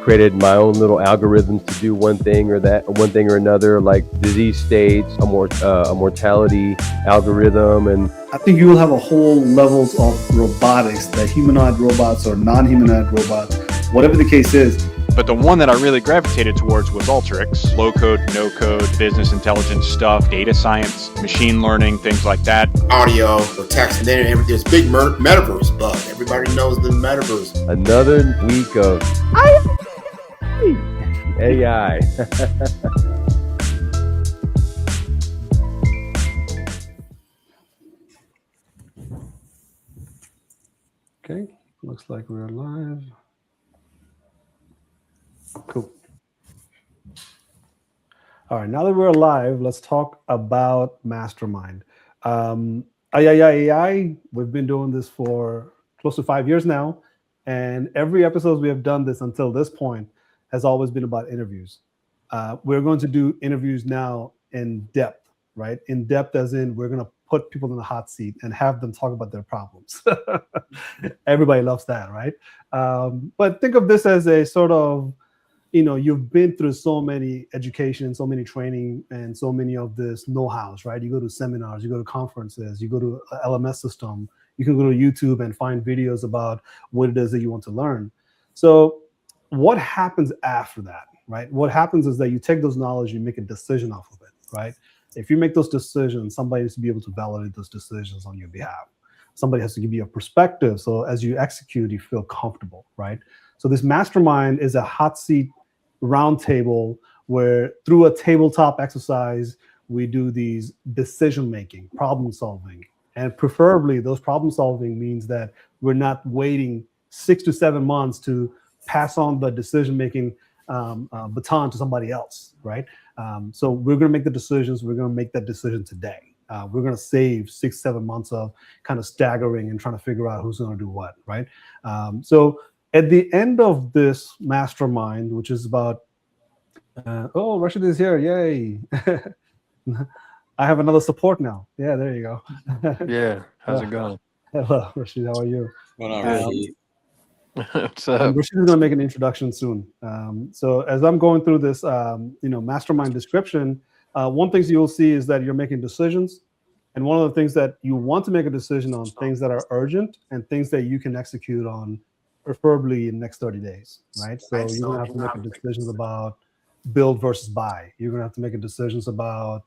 created my own little algorithms to do one thing or another, like disease states, a mortality algorithm. And I think you will have a whole levels of robotics, that humanoid robots or non-humanoid robots, whatever the case is. But the one that I really gravitated towards was Alteryx. Low code, no code, business intelligence stuff, data science, machine learning, things like that. Audio or text. And then there's big metaverse bug. Everybody knows the metaverse. Another week of AI. Okay, looks like we're live. Cool. All right, now that we're live, let's talk about Mastermind. AI, we've been doing this for close to 5 years now, and every episode we have done this until this point has always been about interviews. We're going to do interviews now in depth, right? In depth as in we're going to put people in the hot seat and have them talk about their problems. Everybody loves that, right? But think of this as a sort of, you've been through so many education, so many training, and so many of this know-hows, right? You go to seminars, you go to conferences, you go to an LMS system, you can go to YouTube and find videos about what it is that you want to learn. So what happens after that, right? What happens is that you take those knowledge, you make a decision off of it, right? If you make those decisions, somebody has to be able to validate those decisions on your behalf. Somebody has to give you a perspective, so as you execute, you feel comfortable, right? So this mastermind is a hot seat roundtable where through a tabletop exercise, we do these decision-making, problem solving. And preferably those problem solving means that we're not waiting 6 to 7 months to pass on the decision-making baton to somebody else, right? So we're gonna make the decisions, we're gonna make that decision today. We're gonna save 6, 7 months of kind of staggering and trying to figure out who's gonna do what, right? So at the end of this mastermind, which is about, Rashid is here, yay. I have another support now. Yeah, there you go. Yeah, how's it going? Hello, Rashid, how are you? Well, not really. What's up? Rashid is gonna make an introduction soon. So as I'm going through this, mastermind description, one thing you'll see is that you're making decisions. And one of the things that you want to make a decision on, things that are urgent and things that you can execute on preferably in the next 30 days, right? So you're gonna have to make decisions about build versus buy. You're gonna have to make decisions about,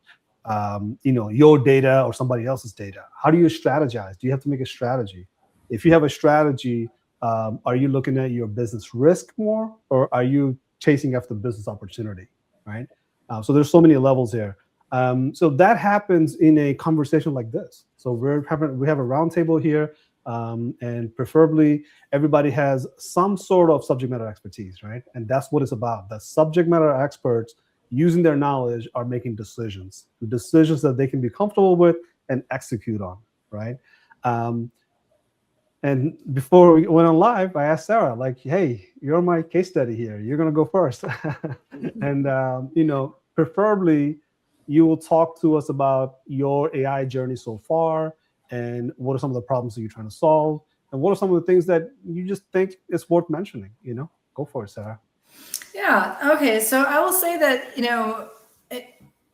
your data or somebody else's data. How do you strategize? Do you have to make a strategy? If you have a strategy, are you looking at your business risk more, or are you chasing after business opportunity, right? So there's so many levels here. So that happens in a conversation like this. So we have a roundtable here. And preferably everybody has some sort of subject matter expertise, right? And that's what it's about. The subject matter experts using their knowledge are making decisions, the decisions that they can be comfortable with and execute on, right? And before we went on live, I asked Sarah, like, hey, you're my case study here. You're going to go first. And, preferably you will talk to us about your AI journey so far, and what are some of the problems that you're trying to solve, and what are some of the things that you just think is worth mentioning? Go for it, Sarah. Yeah. Okay. So I will say that,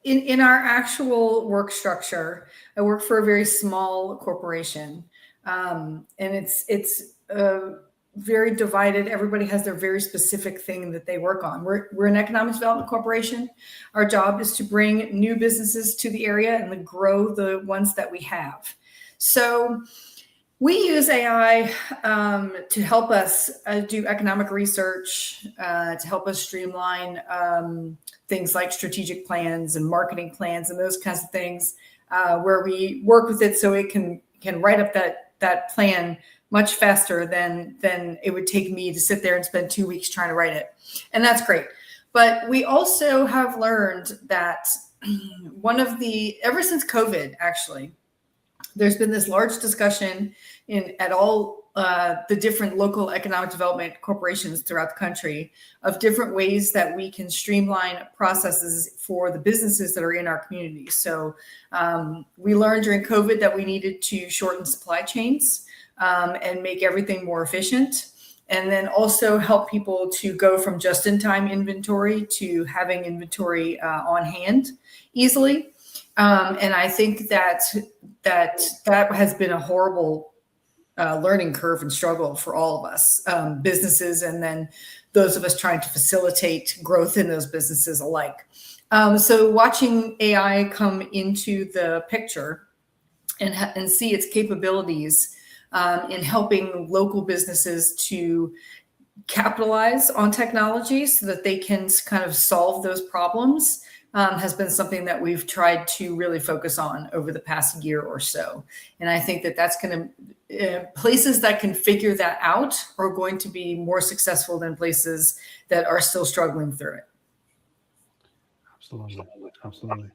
in our actual work structure, I work for a very small corporation, and it's very divided. Everybody has their very specific thing that they work on. We're an economic development corporation. Our job is to bring new businesses to the area and grow the ones that we have. So we use AI to help us do economic research, to help us streamline things like strategic plans and marketing plans and those kinds of things, where we work with it so it can write up that plan much faster than it would take me to sit there and spend 2 weeks trying to write it. And that's great. But we also have learned that ever since COVID, actually, there's been this large discussion at all the different local economic development corporations throughout the country of different ways that we can streamline processes for the businesses that are in our community. So we learned during COVID that we needed to shorten supply chains and make everything more efficient. and then also help people to go from just-in-time inventory to having inventory on hand easily. And I think that has been a horrible learning curve and struggle for all of us, businesses, and then those of us trying to facilitate growth in those businesses alike. So watching AI come into the picture and see its capabilities in helping local businesses to capitalize on technology so that they can kind of solve those problems has been something that we've tried to really focus on over the past year or so. And I think that that's going to, places that can figure that out are going to be more successful than places that are still struggling through it. Absolutely. Absolutely.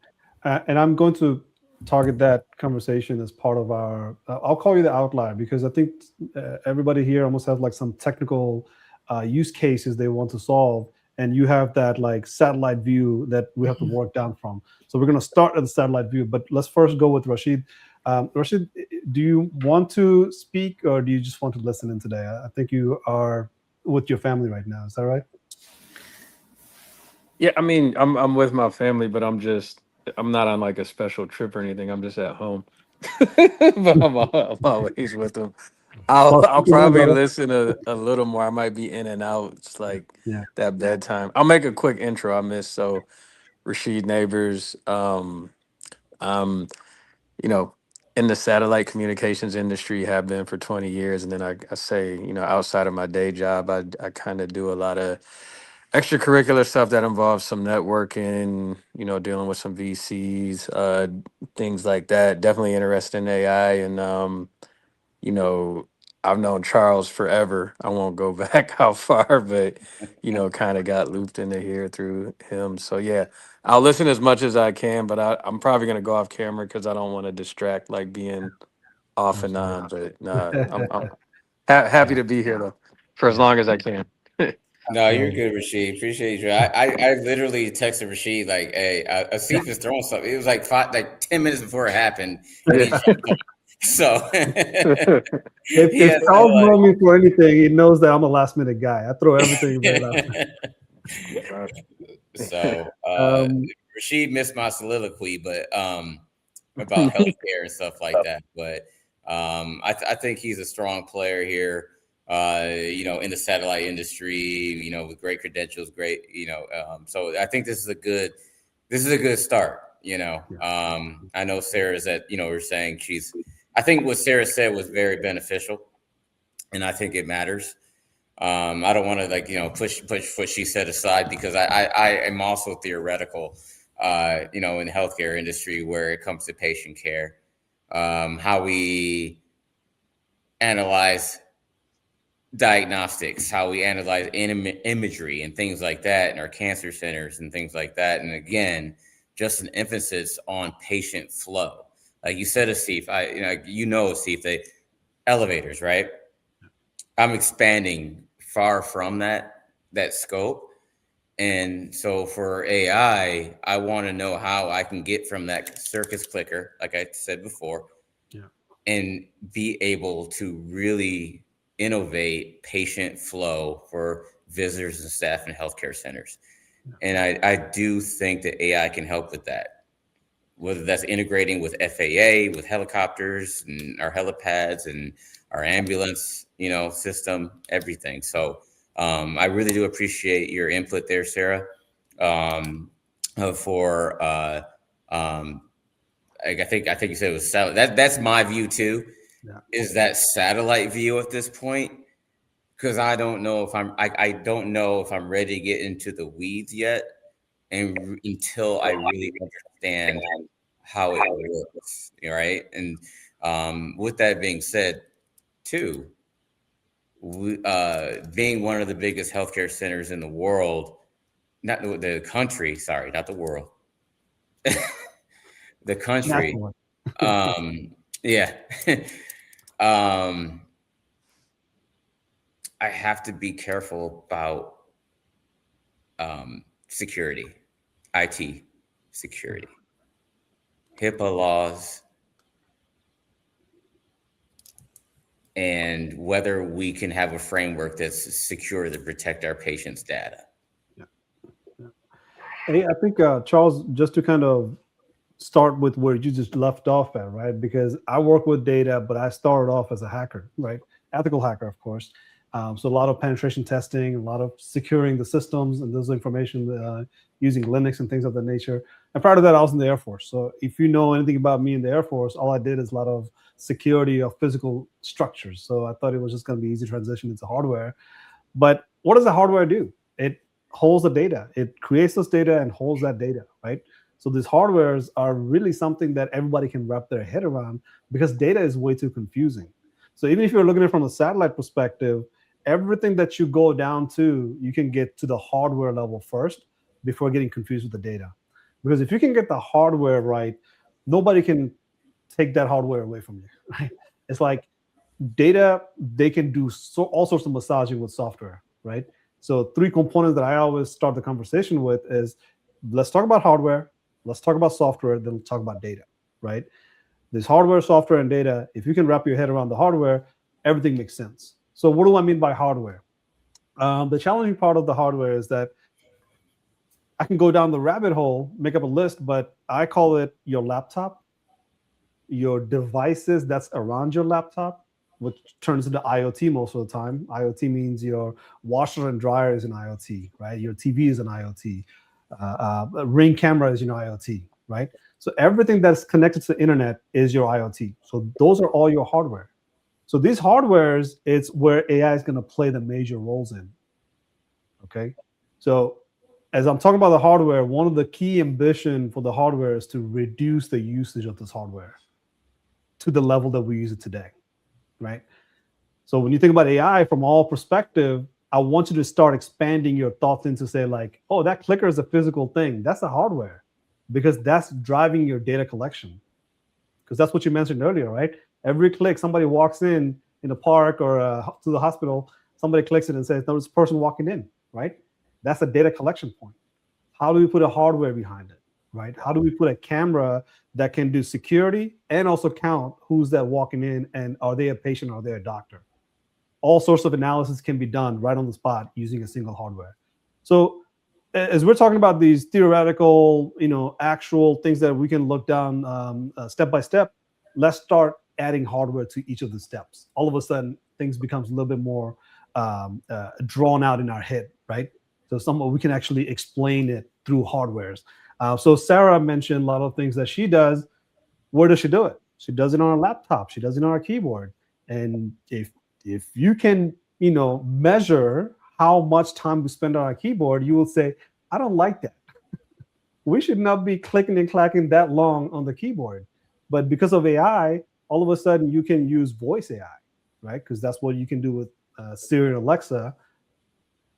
And I'm going to target that conversation as part of our, I'll call you the outlier, because I think everybody here almost has like some technical use cases they want to solve. And you have that like satellite view that we have to work down from. So we're going to start at the satellite view, but let's first go with Rashid. Rashid, do you want to speak or do you just want to listen in today? I think you are with your family right now. Is that right? Yeah, I mean, I'm with my family, but I'm not on like a special trip or anything. I'm just at home. But I'm always with them. I'll probably listen a little more. I might be in and out. It's like that bedtime. I'll make a quick intro. I missed. So Rashid Neighbors, I'm, in the satellite communications industry, have been for 20 years. And then I say, outside of my day job, I kind of do a lot of extracurricular stuff that involves some networking, dealing with some VCs, things like that. Definitely interested in AI. And, I've known Charles forever. I won't go back how far, but, kind of got looped into here through him. So, yeah, I'll listen as much as I can, but I'm probably going to go off camera because I don't want to distract, like being off and on. But I'm happy to be here, though, for as long as I can. No, you're good, Rashid. Appreciate you. I literally texted Rashid like, "Hey, Asif is throwing something." It was like 10 minutes before it happened, and he jumped on. So if Charles knows me for anything, he knows that I'm a last minute guy. I throw everything right out. So Rashid missed my soliloquy, but about healthcare and stuff like that. But I think he's a strong player here. In the satellite industry, with great credentials, so I think this is a good start. I know Sarah's at, we're saying I think what Sarah said was very beneficial, and I think it matters. I don't want to push what she said aside because I am also theoretical, in the healthcare industry where it comes to patient care, how we analyze diagnostics, how we analyze imagery and things like that in our cancer centers and things like that. And again, just an emphasis on patient flow. Like you said, Asif, Asif, the elevators, right? I'm expanding far from that scope. And so for AI, I want to know how I can get from that circus clicker, like I said before, and be able to really innovate patient flow for visitors and staff in healthcare centers. And I do think that AI can help with that, whether that's integrating with FAA, with helicopters and our helipads and our ambulance, system, everything. So I really do appreciate your input there, Sarah, I think you said it was satellite. That's my view too. Is that satellite view at this point? Because I don't know if I don't know if I'm ready to get into the weeds yet, and until I really understand how it works, right? And with that being said, too, being one of the biggest healthcare centers in the world, not the country, sorry, not the world, the country. I have to be careful about security, IT security, HIPAA laws. and whether we can have a framework that's secure to protect our patients' data. Hey, I think Charles, just to kind of start with where you just left off at, right? Because I work with data, but I started off as a hacker, right? Ethical hacker, of course. So a lot of penetration testing, a lot of securing the systems and those information using Linux and things of that nature. And prior to that, I was in the Air Force. So if you know anything about me in the Air Force, all I did is a lot of security of physical structures. So I thought it was just going to be easy transition into hardware. But what does the hardware do? It holds the data. It creates this data and holds that data, right? So these hardwares are really something that everybody can wrap their head around because data is way too confusing. So even if you're looking at it from a satellite perspective, everything that you go down to, you can get to the hardware level first before getting confused with the data. Because if you can get the hardware right, nobody can take that hardware away from you, right? It's like data, they can do all sorts of massaging with software, right? So 3 components that I always start the conversation with is, let's talk about hardware, let's talk about software, then we'll talk about data, right? There's hardware, software, and data. If you can wrap your head around the hardware, everything makes sense. So what do I mean by hardware? The challenging part of the hardware is that I can go down the rabbit hole, make up a list, but I call it your laptop, your devices that's around your laptop, which turns into IoT most of the time. IoT means your washer and dryer is an IoT, right? Your TV is an IoT. Ring camera is your IoT, right? So everything that's connected to the internet is your IoT. So those are all your hardware. So these hardwares, it's where AI is going to play the major roles in. Okay. So as I'm talking about the hardware, one of the key ambition for the hardware is to reduce the usage of this hardware to the level that we use it today, right? So when you think about AI from all perspective, I want you to start expanding your thoughts into say like, oh, that clicker is a physical thing. That's the hardware because that's driving your data collection. Because that's what you mentioned earlier, right? Every click, somebody walks in a park or to the hospital, somebody clicks it and says, no, it's a person walking in, right? That's a data collection point. How do we put a hardware behind it, right? How do we put a camera that can do security and also count who's that walking in and are they a patient or are they a doctor? All sorts of analysis can be done right on the spot using a single hardware. So as we're talking about these theoretical, actual things that we can look down step by step, let's start adding hardware to each of the steps. All of a sudden, things becomes a little bit more drawn out in our head, right? So we can actually explain it through hardwares. So Sarah mentioned a lot of things that she does. Where does she do it? She does it on a laptop. She does it on a keyboard. And if you can, measure how much time we spend on our keyboard, you will say, I don't like that. We should not be clicking and clacking that long on the keyboard. But because of AI, all of a sudden you can use voice AI, right? Because that's what you can do with Siri and Alexa,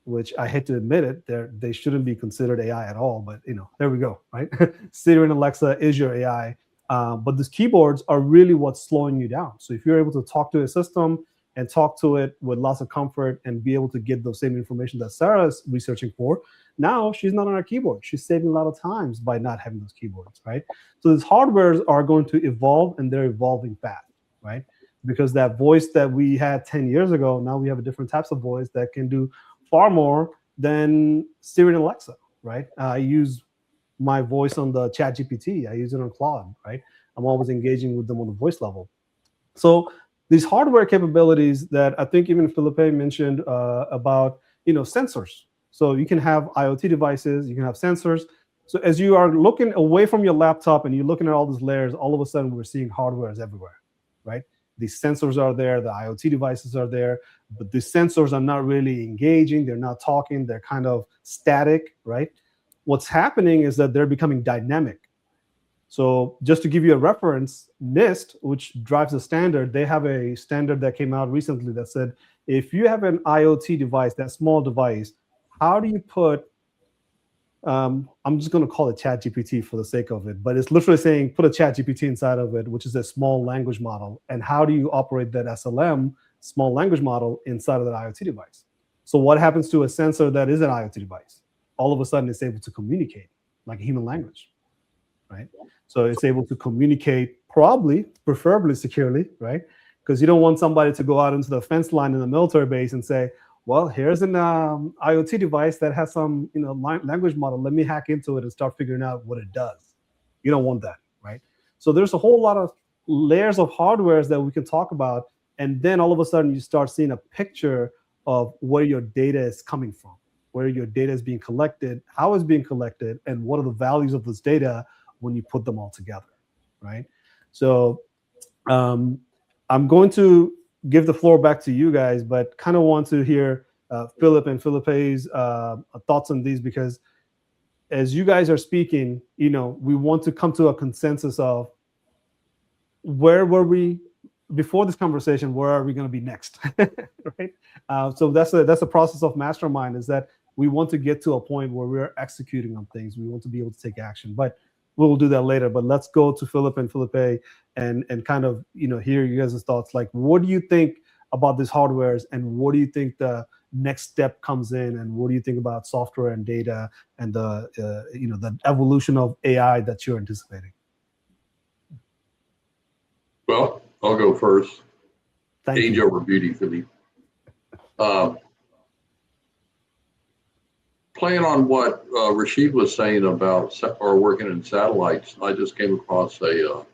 which I hate to admit it, they shouldn't be considered AI at all. But there we go, right? Siri and Alexa is your AI. But these keyboards are really what's slowing you down. So if you're able to talk to a system and talk to it with lots of comfort and be able to get those same information that Sarah is researching for, now she's not on her keyboard. She's saving a lot of times by not having those keyboards, right? So these hardwares are going to evolve and they're evolving fast, right? Because that voice that we had 10 years ago, now we have a different types of voice that can do far more than Siri and Alexa, right? I use my voice on the ChatGPT. I use it on Claude, right? I'm always engaging with them on the voice level. So these hardware capabilities that I think even Felipe mentioned about, sensors. So you can have IoT devices, you can have sensors. So as you are looking away from your laptop and you're looking at all these layers, all of a sudden we're seeing hardwares everywhere, right? These sensors are there, the IoT devices are there, but the sensors are not really engaging, they're not talking, they're kind of static, right? What's happening is that they're becoming dynamic. So just to give you a reference, NIST, which drives the standard, they have a standard that came out recently that said, if you have an IoT device, that small device, how do you put, I'm just going to call it ChatGPT for the sake of it, but it's literally saying put a ChatGPT inside of it, which is a small language model. And how do you operate that SLM, small language model, inside of that IoT device? So what happens to a sensor that is an IoT device? All of a sudden, it's able to communicate like a human language, right? So it's able to communicate preferably securely, right? because you don't want somebody to go out into the fence line in the military base and say, well, here's an IoT device that has some language model. Let me hack into it and start figuring out what it does. You don't want that, right? So there's a whole lot of layers of hardwares that we can talk about. And then all of a sudden you start seeing a picture of where your data is coming from, where your data is being collected, how it's being collected, and what are the values of this data when you put them all together, right? So I'm going to give the floor back to you guys, but kind of want to hear Philip and Felipe's thoughts on these, because as you guys are speaking, we want to come to a consensus of where were we before this conversation, where are we going to be next, right? So that's a process of mastermind, is that we want to get to a point where we're executing on things. We want to be able to take action, but we'll do that later. But let's go to Philip and Felipe and kind of hear you guys' thoughts. Like, what do you think about these hardwares, and what do you think the next step comes in, and what do you think about software and data and the evolution of AI that you're anticipating? Well, I'll go first. Thank Age you. over beauty, Philippe. Playing on what Rashid was saying about working in satellites, I just came across an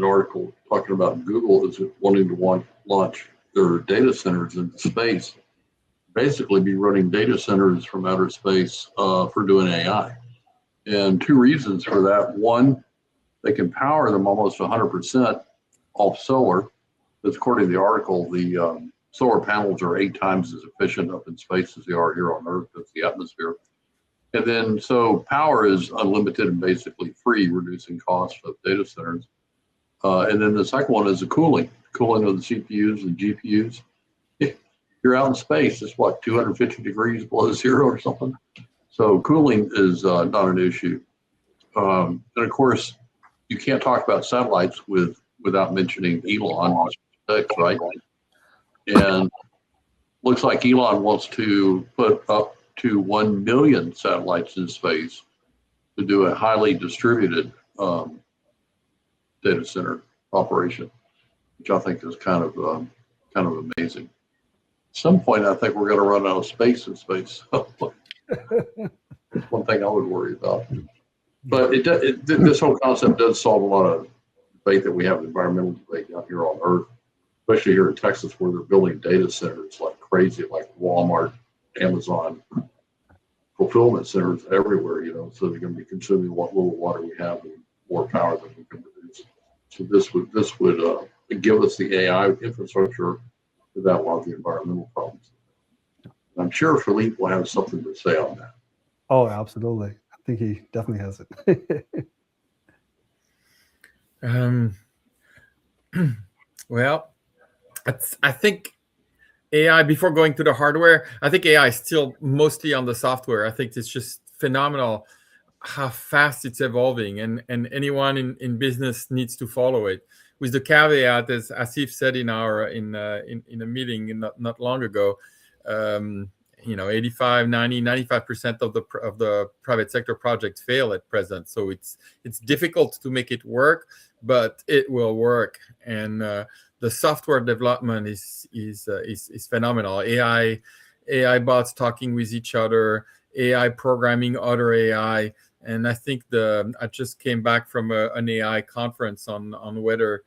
article talking about Google is wanting to launch their data centers into space, basically be running data centers from outer space for doing AI. And two reasons for that. One, they can power them almost 100% off solar. That's according to the article. The solar panels are 8 times as efficient up in space as they are here on Earth. That's the atmosphere. And then, so power is unlimited and basically free, reducing costs of data centers. And then the second one is the cooling of the CPUs and GPUs. You're out in space, it's what, 250 degrees below zero or something? So cooling is not an issue. And of course, you can't talk about satellites without mentioning Elon, right? And looks like Elon wants to put up to 1 million satellites in space to do a highly distributed data center operation, which I think is kind of amazing. At some point, I think we're going to run out of space in space. That's one thing I would worry about. But this whole concept does solve a lot of debate that we have, environmental debate out here on Earth, especially here in Texas, where they're building data centers like crazy, like Walmart, Amazon, fulfillment centers everywhere, so they're going to be consuming what little water we have and more power than we can produce. So this would give us the AI infrastructure without a lot of the environmental problems. And I'm sure Philippe will have something to say on that. Oh, absolutely. I think he definitely has it. Well, I think AI, before going to the hardware, I think AI is still mostly on the software. I think it's just phenomenal how fast it's evolving, and anyone in business needs to follow it. With the caveat, as Asif said in a meeting not long ago, 85, 90, 95% of the private sector projects fail at present. So it's difficult to make it work, but it will work. And the software development is phenomenal. AI bots talking with each other, AI programming other AI. And I think I just came back from an AI conference on weather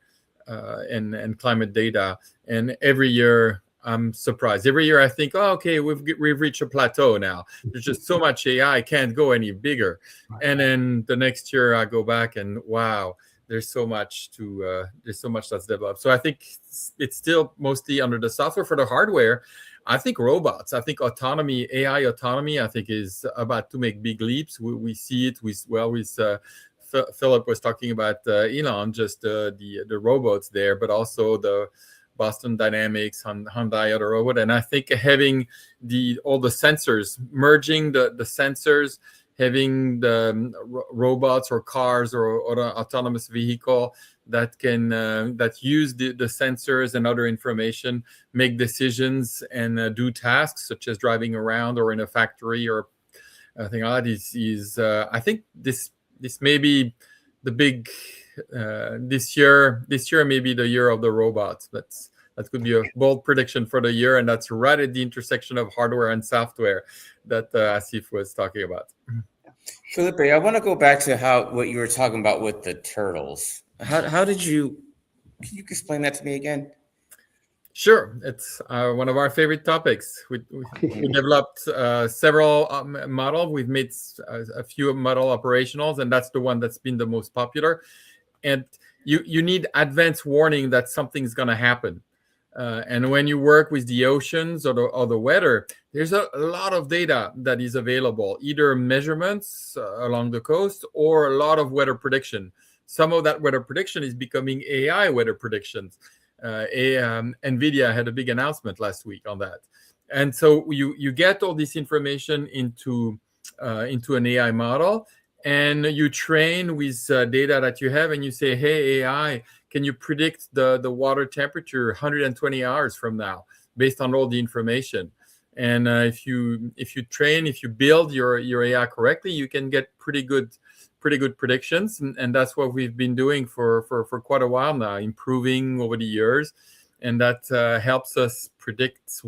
and climate data. And every year I'm surprised. Every year I think, oh, okay, we've reached a plateau now. There's just so much AI, can't go any bigger. And then the next year I go back and wow, there's so much that's developed. So I think it's still mostly under the software. For the hardware, I think robots, I think autonomy, AI autonomy, I think is about to make big leaps. We see it with Philip was talking about Elon, just the robots there, but also the Boston Dynamics, Hyundai other robot. And I think having all the sensors, merging the sensors, having the robots or cars or autonomous vehicle that can that use the sensors and other information, make decisions and do tasks such as driving around or in a factory or I think that is I think this may be the big this year may be the year of the robots. That could be a bold prediction for the year, and that's right at the intersection of hardware and software that Asif was talking about. Felipe, I want to go back to what you were talking about with the turtles. How did you? Can you explain that to me again? Sure, it's one of our favorite topics. We developed several models. We've made a few model operationals, and that's the one that's been the most popular. And you need advance warning that something's going to happen. And when you work with the oceans or the weather, there's a lot of data that is available, either measurements along the coast or a lot of weather prediction. Some of that weather prediction is becoming AI weather predictions. NVIDIA had a big announcement last week on that. And so you get all this information into an AI model, and you train with data that you have, and you say, hey, AI, can you predict the water temperature 120 hours from now based on all the information? And if you build your AI correctly, you can get pretty good predictions, and that's what we've been doing for quite a while now, improving over the years, and that helps us predict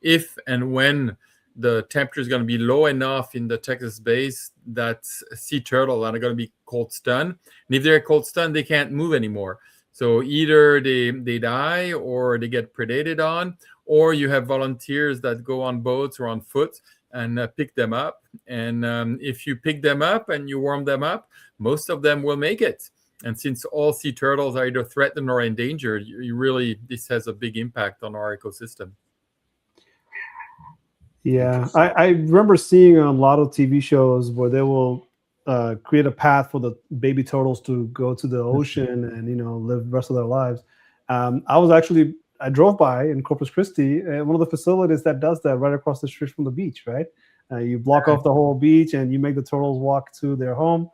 if and when the temperature is going to be low enough in the Texas bays that sea turtles are going to be cold stunned. And if they're cold stunned, they can't move anymore. So either they die or they get predated on, or you have volunteers that go on boats or on foot and pick them up. And if you pick them up and you warm them up, most of them will make it. And since all sea turtles are either threatened or endangered, this has a big impact on our ecosystem. Yeah, I remember seeing a lot of TV shows where they will create a path for the baby turtles to go to the ocean and live the rest of their lives. I drove by in Corpus Christi, one of the facilities that does that right across the street from the beach. Right, you block off the whole beach and you make the turtles walk to their home.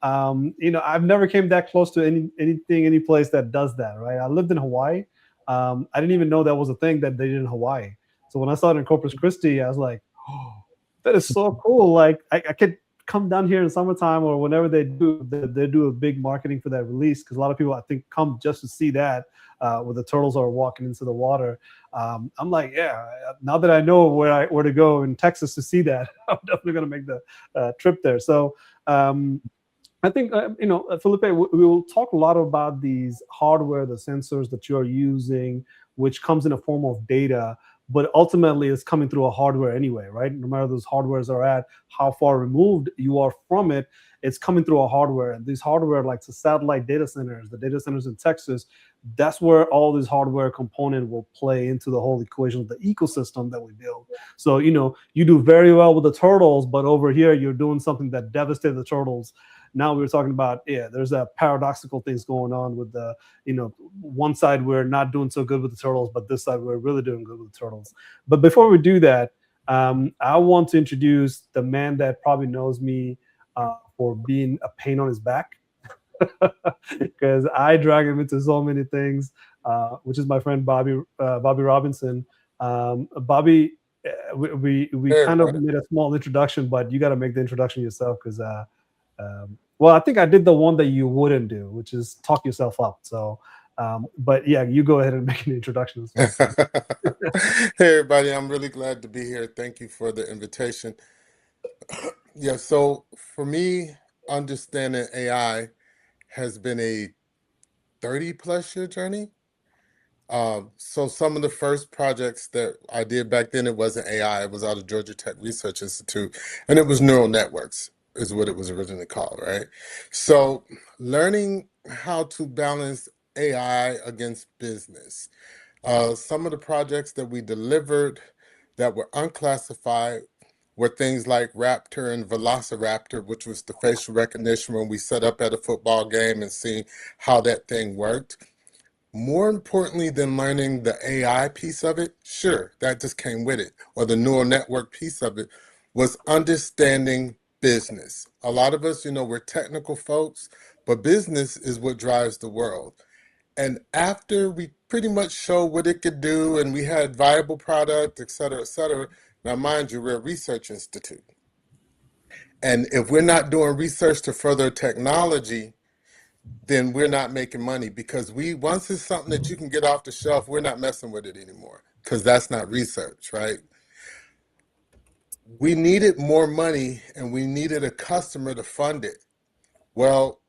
I've never came that close to any place that does that. Right, I lived in Hawaii. I didn't even know that was a thing that they did in Hawaii. So when I saw it in Corpus Christi, I was like, oh, that is so cool. Like I could come down here in summertime or whenever they do a big marketing for that release, because a lot of people, I think, come just to see that where the turtles are walking into the water. I'm like, yeah, now that I know where to go in Texas to see that, I'm definitely going to make the trip there. So I think, Felipe, we will talk a lot about these hardware, the sensors that you're using, which comes in a form of data, but ultimately it's coming through a hardware anyway, right? No matter those hardwares are at, how far removed you are from it, it's coming through a hardware. And these hardware, like the satellite data centers, the data centers in Texas, that's where all these hardware component will play into the whole equation of the ecosystem that we build. So, you do very well with the turtles, but over here, you're doing something that devastated the turtles. Now we're talking about, there's a paradoxical things going on with the, one side we're not doing so good with the turtles, but this side we're really doing good with the turtles. But before we do that, I want to introduce the man that probably knows me for being a pain on his back, because I drag him into so many things, which is my friend Bobby Robinson. Bobby, we kind of made a small introduction, but you got to make the introduction yourself, because well, I think I did the one that you wouldn't do, which is talk yourself up. So, but yeah, you go ahead and make an introduction. Hey, everybody. I'm really glad to be here. Thank you for the invitation. Yeah, so for me, understanding AI has been a 30-plus year journey. So some of the first projects that I did back then, it wasn't AI. It was out of Georgia Tech Research Institute, and it was neural networks is what it was originally called, right? So learning how to balance AI against business. Some of the projects that we delivered that were unclassified were things like Raptor and Velociraptor, which was the facial recognition when we set up at a football game and seeing how that thing worked. More importantly than learning the AI piece of it, sure, that just came with it, or the neural network piece of it, was understanding business. A lot of us, we're technical folks, but business is what drives the world. And after we pretty much showed what it could do and we had viable product, et cetera, now mind you, we're a research institute. And if we're not doing research to further technology, then we're not making money, because once it's something that you can get off the shelf, we're not messing with it anymore, because that's not research, right? We needed more money and we needed a customer to fund it. Well,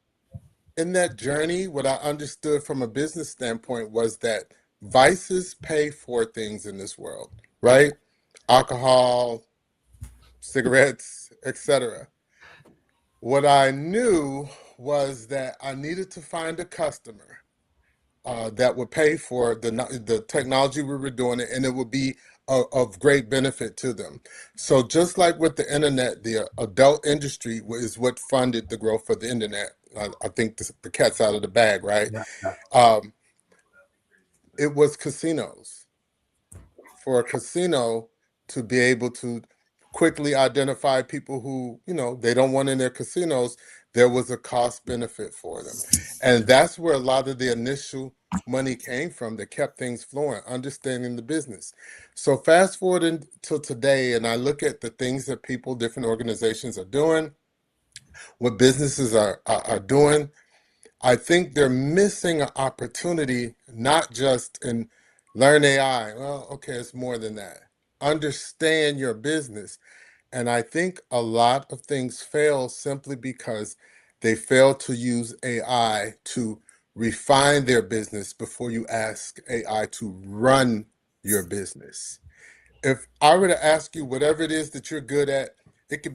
in that journey, what I understood from a business standpoint was that vices pay for things in this world, right? Alcohol, cigarettes, etc. What I knew was that I needed to find a customer that would pay for the technology we were doing, and it would be of great benefit to them. So just like with the internet, the adult industry is what funded the growth of the internet. I think the cat's out of the bag, right? Yeah. It was casinos. For a casino to be able to quickly identify people who, they don't want in their casinos, there was a cost benefit for them. And that's where a lot of the initial money came from that kept things flowing, understanding the business. So fast forward until today, and I look at the things that people, different organizations are doing, what businesses are doing. I think they're missing an opportunity, not just in learn AI. Well, okay, it's more than that. Understand your business. And I think a lot of things fail simply because they fail to use AI to refine their business before you ask AI to run your business. If I were to ask you whatever it is that you're good at, it could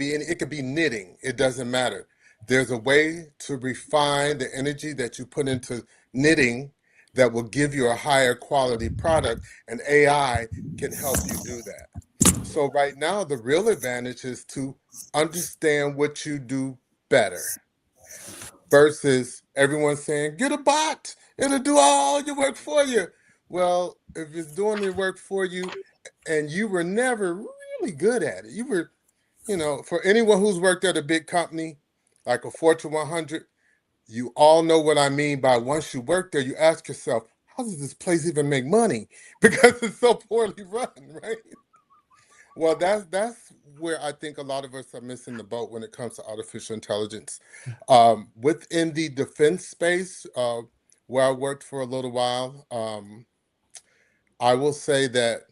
be knitting. It doesn't matter. There's a way to refine the energy that you put into knitting that will give you a higher quality product, and AI can help you do that. So right now, the real advantage is to understand what you do better versus everyone saying, get a bot, it'll do all your work for you. Well, if it's doing your work for you and you were never really good at it, you were, for anyone who's worked at a big company, like a Fortune 100, you all know what I mean by once you work there, you ask yourself, how does this place even make money? Because it's so poorly run, right? Well, that's where I think a lot of us are missing the boat when it comes to artificial intelligence. Within the defense space, where I worked for a little while, I will say that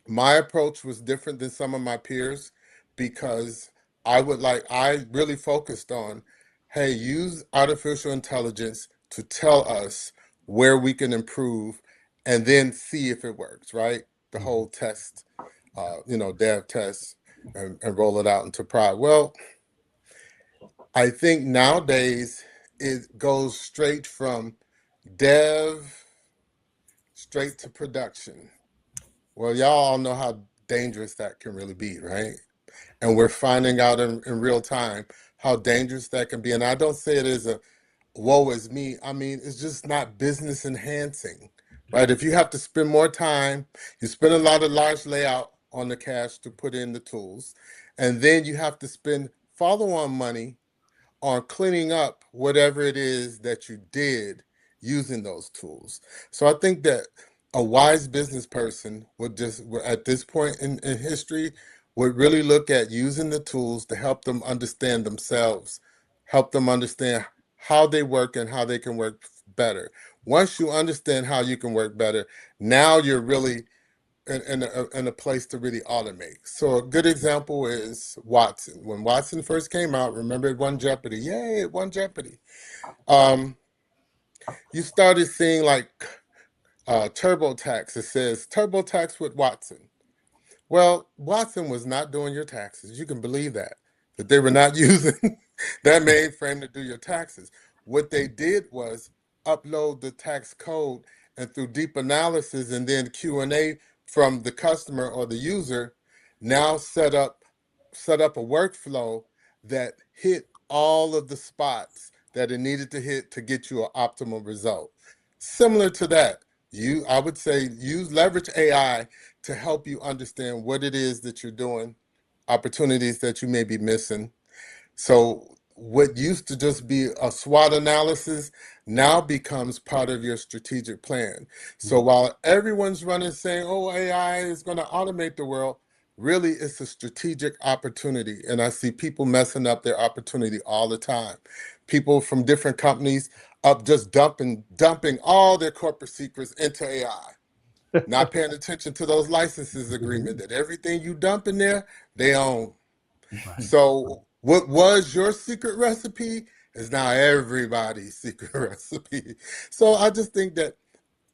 my approach was different than some of my peers, because I really focused on, hey, use artificial intelligence to tell us where we can improve and then see if it works, right? The whole test, dev test and roll it out into prod. Well, I think nowadays it goes straight from dev straight to production. Well, y'all all know how dangerous that can really be, right? And we're finding out in real time how dangerous that can be. And I don't say it as a woe is me. I mean, it's just not business enhancing, right? If you have to spend more time, you spend a lot of large layout on the cash to put in the tools, and then you have to spend follow-on money on cleaning up whatever it is that you did using those tools. So I think that a wise business person at this point in history, would really look at using the tools to help them understand themselves, help them understand how they work and how they can work better. Once you understand how you can work better, now you're really in a place to really automate. So a good example is Watson. When Watson first came out, remember it won Jeopardy. Yay, it won Jeopardy. You started seeing like TurboTax. It says TurboTax with Watson. Well, Watson was not doing your taxes. You can believe that they were not using that mainframe to do your taxes. What they did was upload the tax code, and through deep analysis and then Q&A from the customer or the user, now set up a workflow that hit all of the spots that it needed to hit to get you an optimal result. Similar to that, I would say leverage AI to help you understand what it is that you're doing, opportunities that you may be missing. So what used to just be a SWOT analysis now becomes part of your strategic plan. So while everyone's running saying, oh, AI is going to automate the world, really it's a strategic opportunity. And I see people messing up their opportunity all the time people from different companies up just dumping all their corporate secrets into AI, not paying attention to those licenses agreement that everything you dump in there, they own. Right. So what was your secret recipe is now everybody's secret recipe. So I just think that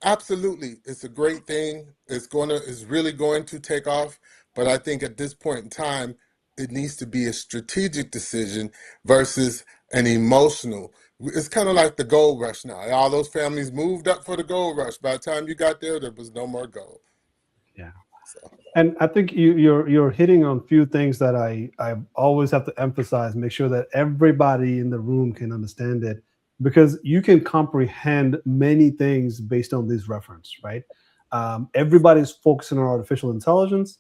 absolutely it's a great thing. It's really going to take off. But I think at this point in time, it needs to be a strategic decision versus an emotional. It's kind of like the gold rush now. All those families moved up for the gold rush. By the time you got there was no more gold. Yeah. So. And I think you're hitting on a few things that I always have to emphasize, make sure that everybody in the room can understand it, because you can comprehend many things based on this reference, right? Everybody's focusing on artificial intelligence,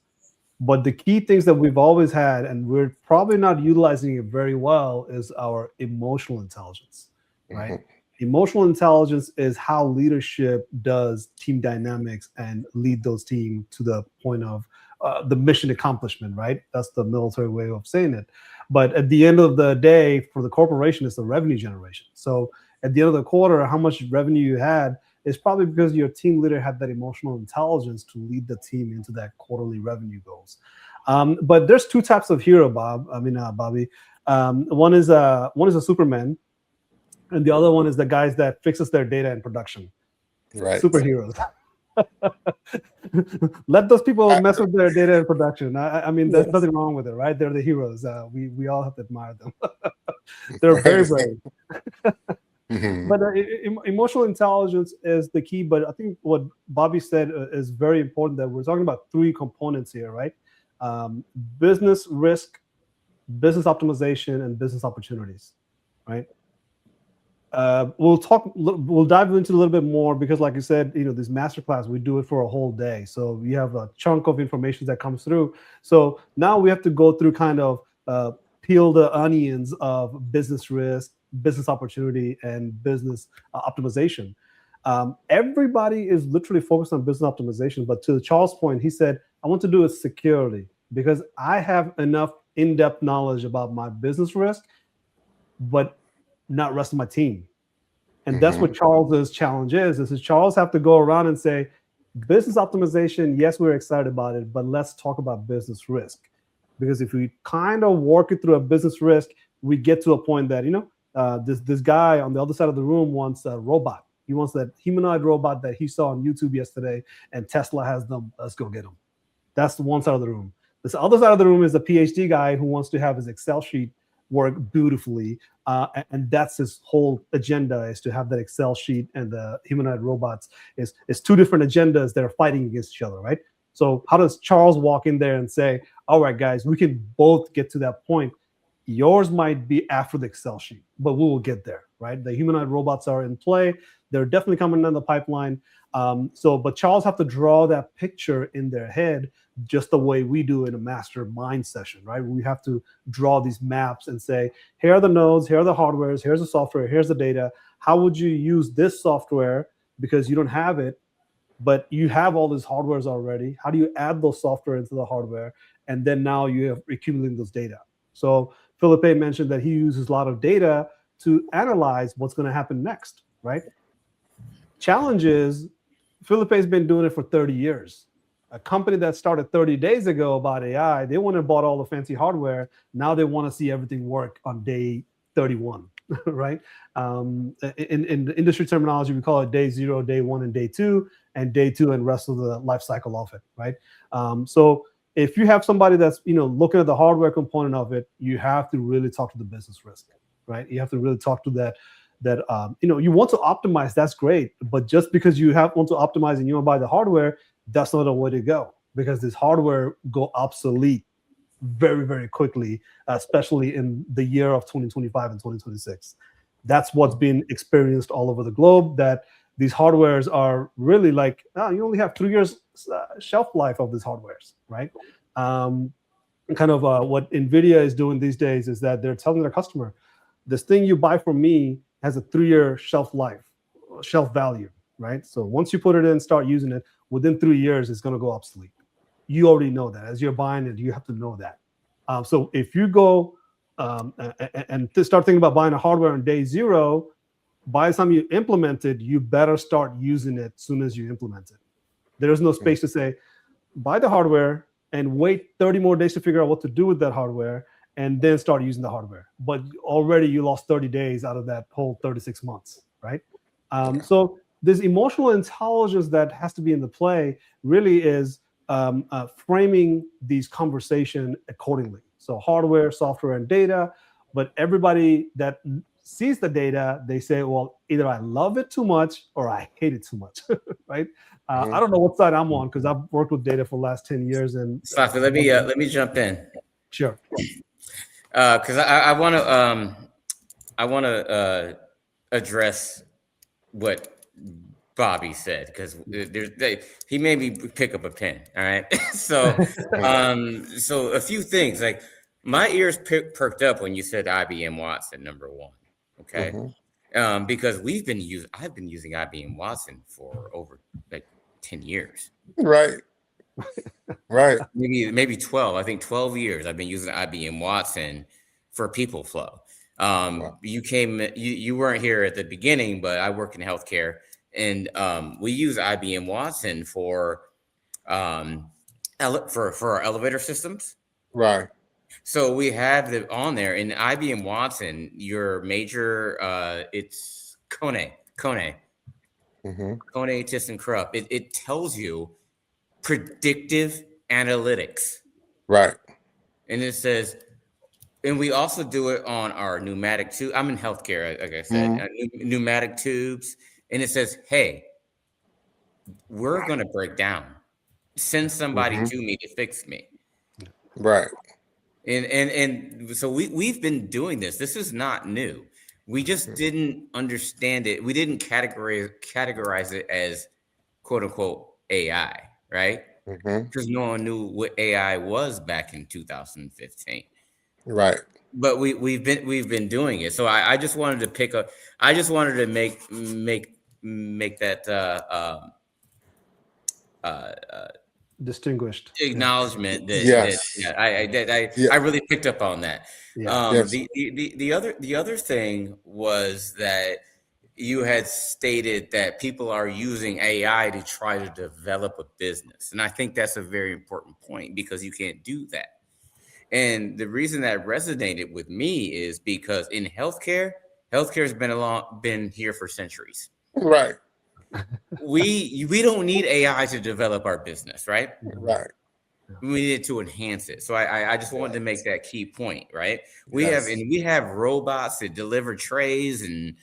but the key things that we've always had, and we're probably not utilizing it very well, is our emotional intelligence, right? Mm-hmm. Emotional intelligence is how leadership does team dynamics and lead those teams to the point of the mission accomplishment, right? That's the military way of saying it. But at the end of the day, for the corporation, it's the revenue generation. So at the end of the quarter, how much revenue you had is probably because your team leader had that emotional intelligence to lead the team into that quarterly revenue goals. But there's two types of hero, Bobby. One is a Superman, and the other one is the guys that fixes their data in production. Right. Superheroes. Let those people mess with their data in production. I mean, there's nothing wrong with it, right? They're the heroes. We all have to admire them. They're very brave. Mm-hmm. But emotional intelligence is the key. But I think what Bobby said is very important, that we're talking about three components here, right? Business risk, business optimization, and business opportunities, right? We'll dive into a little bit more, because like you said, this masterclass, we do it for a whole day. So we have a chunk of information that comes through. So now we have to go through kind of peel the onions of business risk, business opportunity, and business optimization. Everybody is literally focused on business optimization, but to Charles' point, he said, I want to do it securely because I have enough in-depth knowledge about my business risk, but not rest of my team. And that's what Charles's challenge is Charles have to go around and say, business optimization, yes, we're excited about it, but let's talk about business risk. Because if we kind of work it through a business risk, we get to a point that, this guy on the other side of the room wants a robot. He wants that humanoid robot that he saw on YouTube yesterday, and Tesla has them. Let's go get them. That's the one side of the room. This other side of the room is the PhD guy who wants to have his Excel sheet work beautifully. And that's his whole agenda, is to have that Excel sheet, and the humanoid robots is two different agendas that are fighting against each other, right? So how does Charles walk in there and say, all right, guys, we can both get to that point. Yours might be after the Excel sheet, but we will get there, right? The humanoid robots are in play. They're definitely coming down the pipeline. But Charles have to draw that picture in their head just the way we do in a mastermind session, right? We have to draw these maps and say, here are the nodes, here are the hardwares, here's the software, here's the data. How would you use this software? Because you don't have it, but you have all these hardwares already. How do you add those software into the hardware? And then now you have accumulating those data. So Felipe mentioned that he uses a lot of data to analyze what's going to happen next, right? Challenge is, Felipe's been doing it for 30 years. A company that started 30 days ago about AI, they went and bought all the fancy hardware. Now they want to see everything work on day 31, right? In the industry terminology, we call it day 0, day 1, and day 2, and day 2 and rest of the life cycle of it, right? So if you have somebody that's looking at the hardware component of it, you have to really talk to the business risk, right? You have to really talk to that you want to optimize. That's great, but just because you want to optimize and you want to buy the hardware, that's not the way to go, because this hardware go obsolete very, very quickly, especially in the year of 2025 and 2026. That's what's been experienced all over the globe, that these hardwares are really like, you only have 3 years shelf life of these hardwares, right? What NVIDIA is doing these days is that they're telling their customer, this thing you buy from me has a 3-year shelf life, shelf value, right? So once you put it in, start using it, within 3 years, it's going to go obsolete. You already know that. As you're buying it, you have to know that. So if you go and to start thinking about buying a hardware on day zero. By the time you implement it, you better start using it as soon as you implement it. There is no space to say, buy the hardware and wait 30 more days to figure out what to do with that hardware and then start using the hardware. But already you lost 30 days out of that whole 36 months, right? So this emotional intelligence that has to be in the play really is framing these conversation accordingly. So hardware, software, and data, but everybody that sees the data, they say, well, either I love it too much or I hate it too much, right? I don't know what side I'm on because I've worked with data for the last 10 years. And Safi, let me jump in. Sure. Because I want to address what Bobby said, because he made me pick up a pen. All right, so so a few things, like my ears perked up when you said IBM Watson number one. Okay, because I've been using IBM Watson for over like 10 years. Right. Right. Maybe 12. I think 12 years I've been using IBM Watson for people flow. You weren't here at the beginning, but I work in healthcare, and we use IBM Watson for our elevator systems. Right. So we have it on there in IBM Watson. Your major, it's Kone, ThyssenKrupp. It tells you predictive analytics. Right. And it says, and we also do it on our pneumatic tube. I'm in healthcare, like I said, pneumatic tubes. And it says, hey, we're going to break down. Send somebody to me to fix me. Right. And so we've been doing this. This is not new. We just didn't understand it. We didn't categorize it as quote unquote AI, right? Because no one knew what AI was back in 2015. Right. But we've been doing it. So I just wanted to pick up. I just wanted to make that distinguished acknowledgement that I really picked up on that. Yes. The other thing was that you had stated that people are using AI to try to develop a business, and I think that's a very important point, because you can't do that. And the reason that resonated with me is because in healthcare has been here for centuries. Right. We don't need AI to develop our business, right? Right. We needed to enhance it. So I just wanted to make that key point, right? We have robots that deliver trays and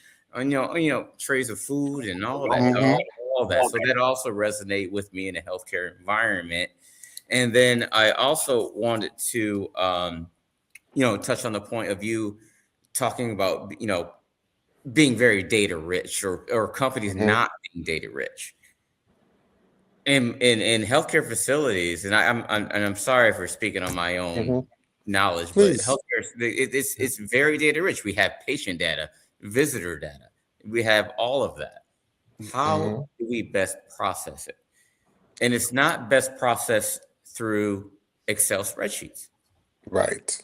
trays of food and all that, all that. So that also resonated with me in a healthcare environment. And then I also wanted to touch on the point of you talking about being very data rich, or companies not being data rich. In healthcare facilities, and I'm sorry for speaking on my own knowledge, Please. but healthcare it's very data rich. We have patient data, visitor data, we have all of that. How do we best process it? And it's not best processed through Excel spreadsheets. Right.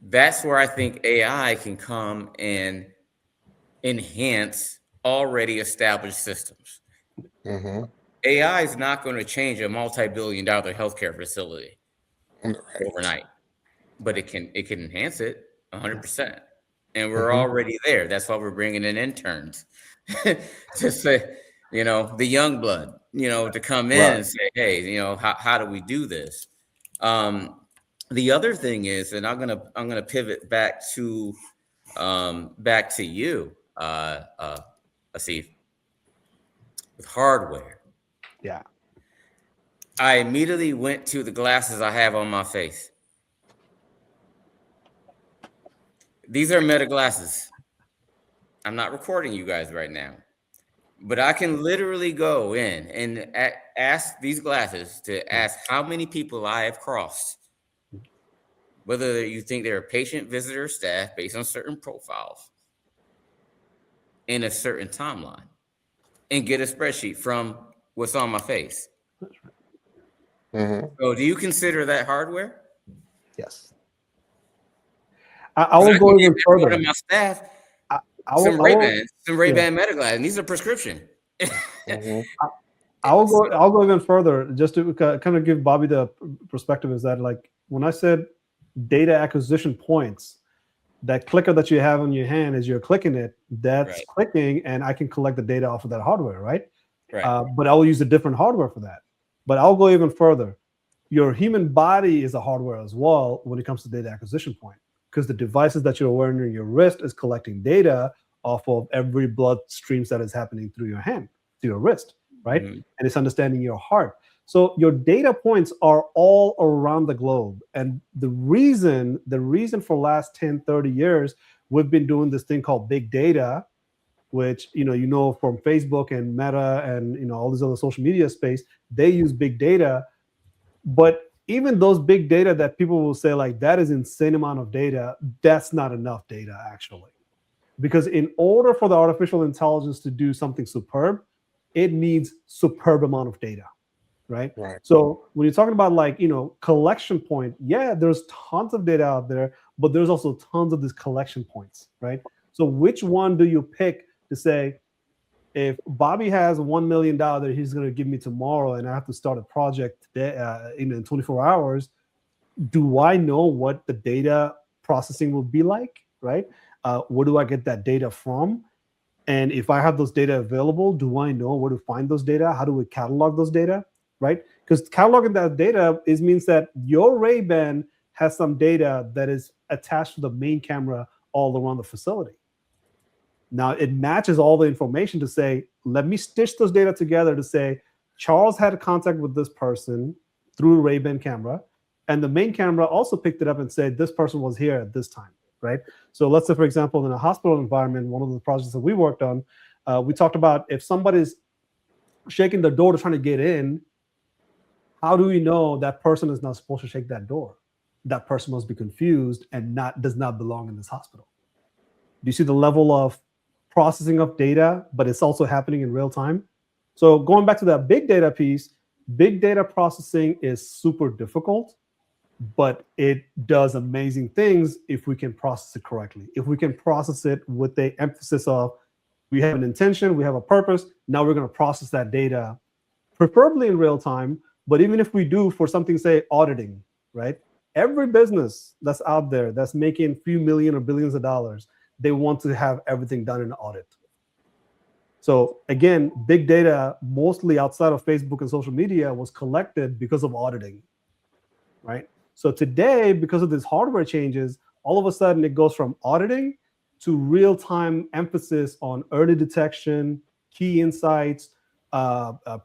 That's where I think AI can come and enhance already established systems. AI is not going to change a multi-billion-dollar healthcare facility overnight, but it can enhance it 100%. And we're already there. That's why we're bringing in interns to say, the young blood, to come in and say, hey, how do we do this? The other thing is, and I'm gonna pivot back to you, Asif, with hardware. Yeah. I immediately went to the glasses I have on my face. These are Meta glasses. I'm not recording you guys right now, but I can literally go in and ask these glasses to ask how many people I have crossed, whether you think they're a patient, visitor, staff, based on certain profiles in a certain timeline, and get a spreadsheet from what's on my face. So do you consider that hardware? Yes. I will go even further. To my staff, I some will, Ray-Bans, some Ray-Ban yeah. meta glasses, and these are prescription. I'll go even further just to kind of give Bobby the perspective. Is that like when I said data acquisition points, that clicker that you have on your hand as you're clicking it, that's Right. clicking, and I can collect the data off of that hardware, right? Right. But I will use a different hardware for that. But I'll go even further. Your human body is a hardware as well when it comes to data acquisition point, because the devices that you're wearing on your wrist is collecting data off of every blood streams that is happening through your hand, to your wrist, right? Mhm. And it's understanding your heart. So your data points are all around the globe. And the reason for last 10, 30 years, we've been doing this thing called big data, which, from Facebook and Meta and, all these other social media space, they use big data. But even those big data that people will say like, that is insane amount of data, that's not enough data actually. Because in order for the artificial intelligence to do something superb, it needs superb amount of data. Right? So when you're talking about like, collection point, yeah, there's tons of data out there, but there's also tons of these collection points, right? So which one do you pick to say, if Bobby has $1 million that he's going to give me tomorrow and I have to start a project today, in 24 hours, do I know what the data processing will be like, right? Where do I get that data from? And if I have those data available, do I know where to find those data? How do we catalog those data? Right? Because cataloging that data means that your Ray-Ban has some data that is attached to the main camera all around the facility. Now it matches all the information to say, let me stitch those data together to say, Charles had a contact with this person through a Ray-Ban camera, and the main camera also picked it up and said, this person was here at this time, right? So let's say, for example, in a hospital environment, one of the projects that we worked on, we talked about if somebody's shaking the door to try to get in, how do we know that person is not supposed to shake that door? That person must be confused and does not belong in this hospital. Do you see the level of processing of data, but it's also happening in real time? So going back to that big data piece, big data processing is super difficult, but it does amazing things if we can process it correctly. If we can process it with the emphasis of, we have an intention, we have a purpose, now we're going to process that data, preferably in real time. But even if we do for something, say auditing, right? Every business that's out there that's making a few million or billions of dollars, they want to have everything done in an audit. So again, big data, mostly outside of Facebook and social media, was collected because of auditing, right? So today, because of these hardware changes, all of a sudden it goes from auditing to real-time emphasis on early detection, key insights,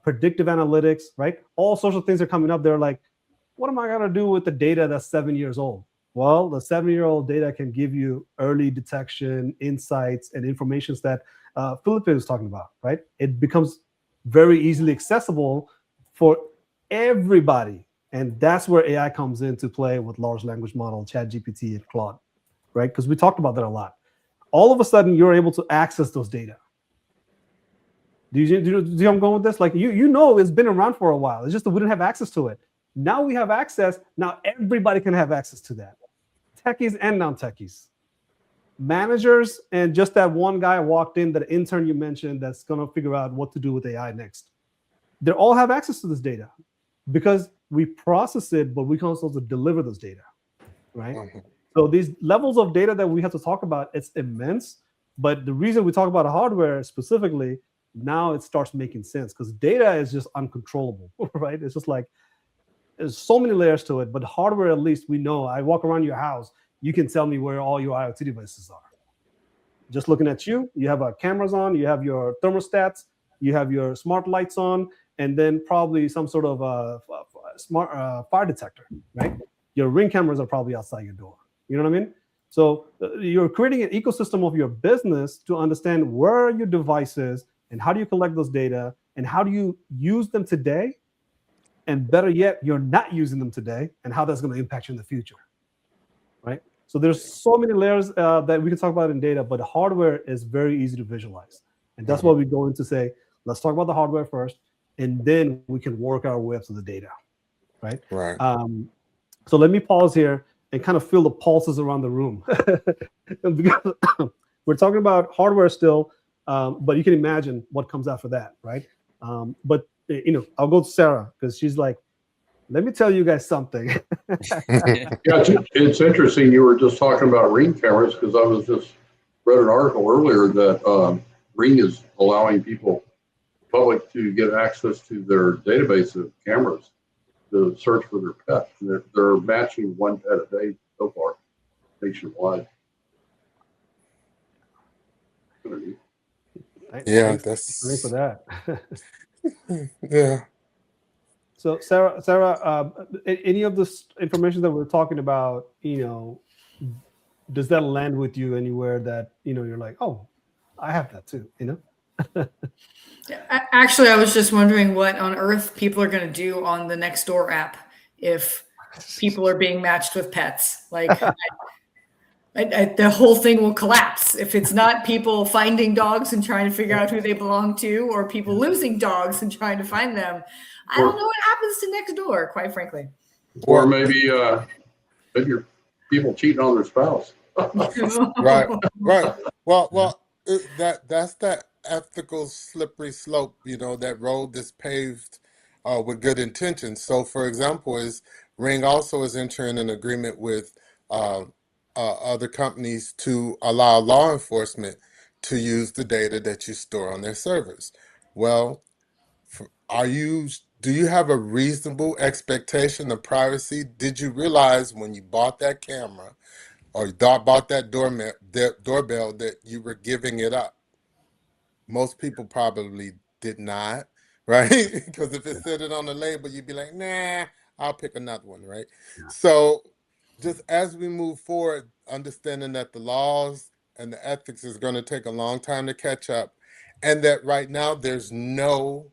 predictive analytics, right? All sorts of things are coming up. They're like, what am I going to do with the data that's 7 years old? Well, the 7-year-old data can give you early detection, insights, and information that Philip is talking about, right? It becomes very easily accessible for everybody. And that's where AI comes into play with large language model, ChatGPT, and Claude, right? Because we talked about that a lot. All of a sudden, you're able to access those data. Do you see where I'm going with this? Like, it's been around for a while. It's just that we didn't have access to it. Now we have access. Now everybody can have access to that. Techies and non-techies. Managers and just that one guy walked in, that intern you mentioned, that's going to figure out what to do with AI next. They all have access to this data because we process it, but we can also deliver those data, right? So these levels of data that we have to talk about, it's immense. But the reason we talk about hardware specifically, now it starts making sense because data is just uncontrollable, right? It's just like, there's so many layers to it, but hardware, at least we know. I walk around your house, you can tell me where all your IoT devices are. Just looking at you, you have cameras on, you have your thermostats, you have your smart lights on, and then probably some sort of smart fire detector, right? Your Ring cameras are probably outside your door. You know what I mean? So you're creating an ecosystem of your business to understand where are your devices and how do you collect those data and how do you use them today? And better yet, you're not using them today and how that's going to impact you in the future, right? So there's so many layers that we can talk about in data, but hardware is very easy to visualize. And that's why we go into say, let's talk about the hardware first, and then we can work our way up to the data, right? Right. So let me pause here. and kind of feel the pulses around the room. Because we're talking about hardware still, but you can imagine what comes after that, right? But I'll go to Sarah because she's like, let me tell you guys something. Yeah, it's interesting. You were just talking about Ring cameras because I was just read an article earlier that Ring is allowing public to get access to their database of cameras to search for their pet. And they're matching one pet a day so far nationwide. Yeah, Thanks for that. Yeah. So Sarah, any of this information that we're talking about, does that land with you anywhere that you're like, oh, I have that too, Actually, I was just wondering what on earth people are going to do on the Nextdoor app if people are being matched with pets. Like, the whole thing will collapse if it's not people finding dogs and trying to figure out who they belong to, or people losing dogs and trying to find them. I don't know what happens to Nextdoor, quite frankly. Or maybe you're people cheating on their spouse. Right. Well, that's that ethical slippery slope, that road that's paved with good intentions. So, for example, Ring also is entering an agreement with other companies to allow law enforcement to use the data that you store on their servers. Well, do you have a reasonable expectation of privacy? Did you realize when you bought that camera or bought that doorbell that you were giving it up? Most people probably did not, right? Because if it said it on the label, you'd be like, nah, I'll pick another one, right? Yeah. So just as we move forward, understanding that the laws and the ethics is going to take a long time to catch up, and that right now there's no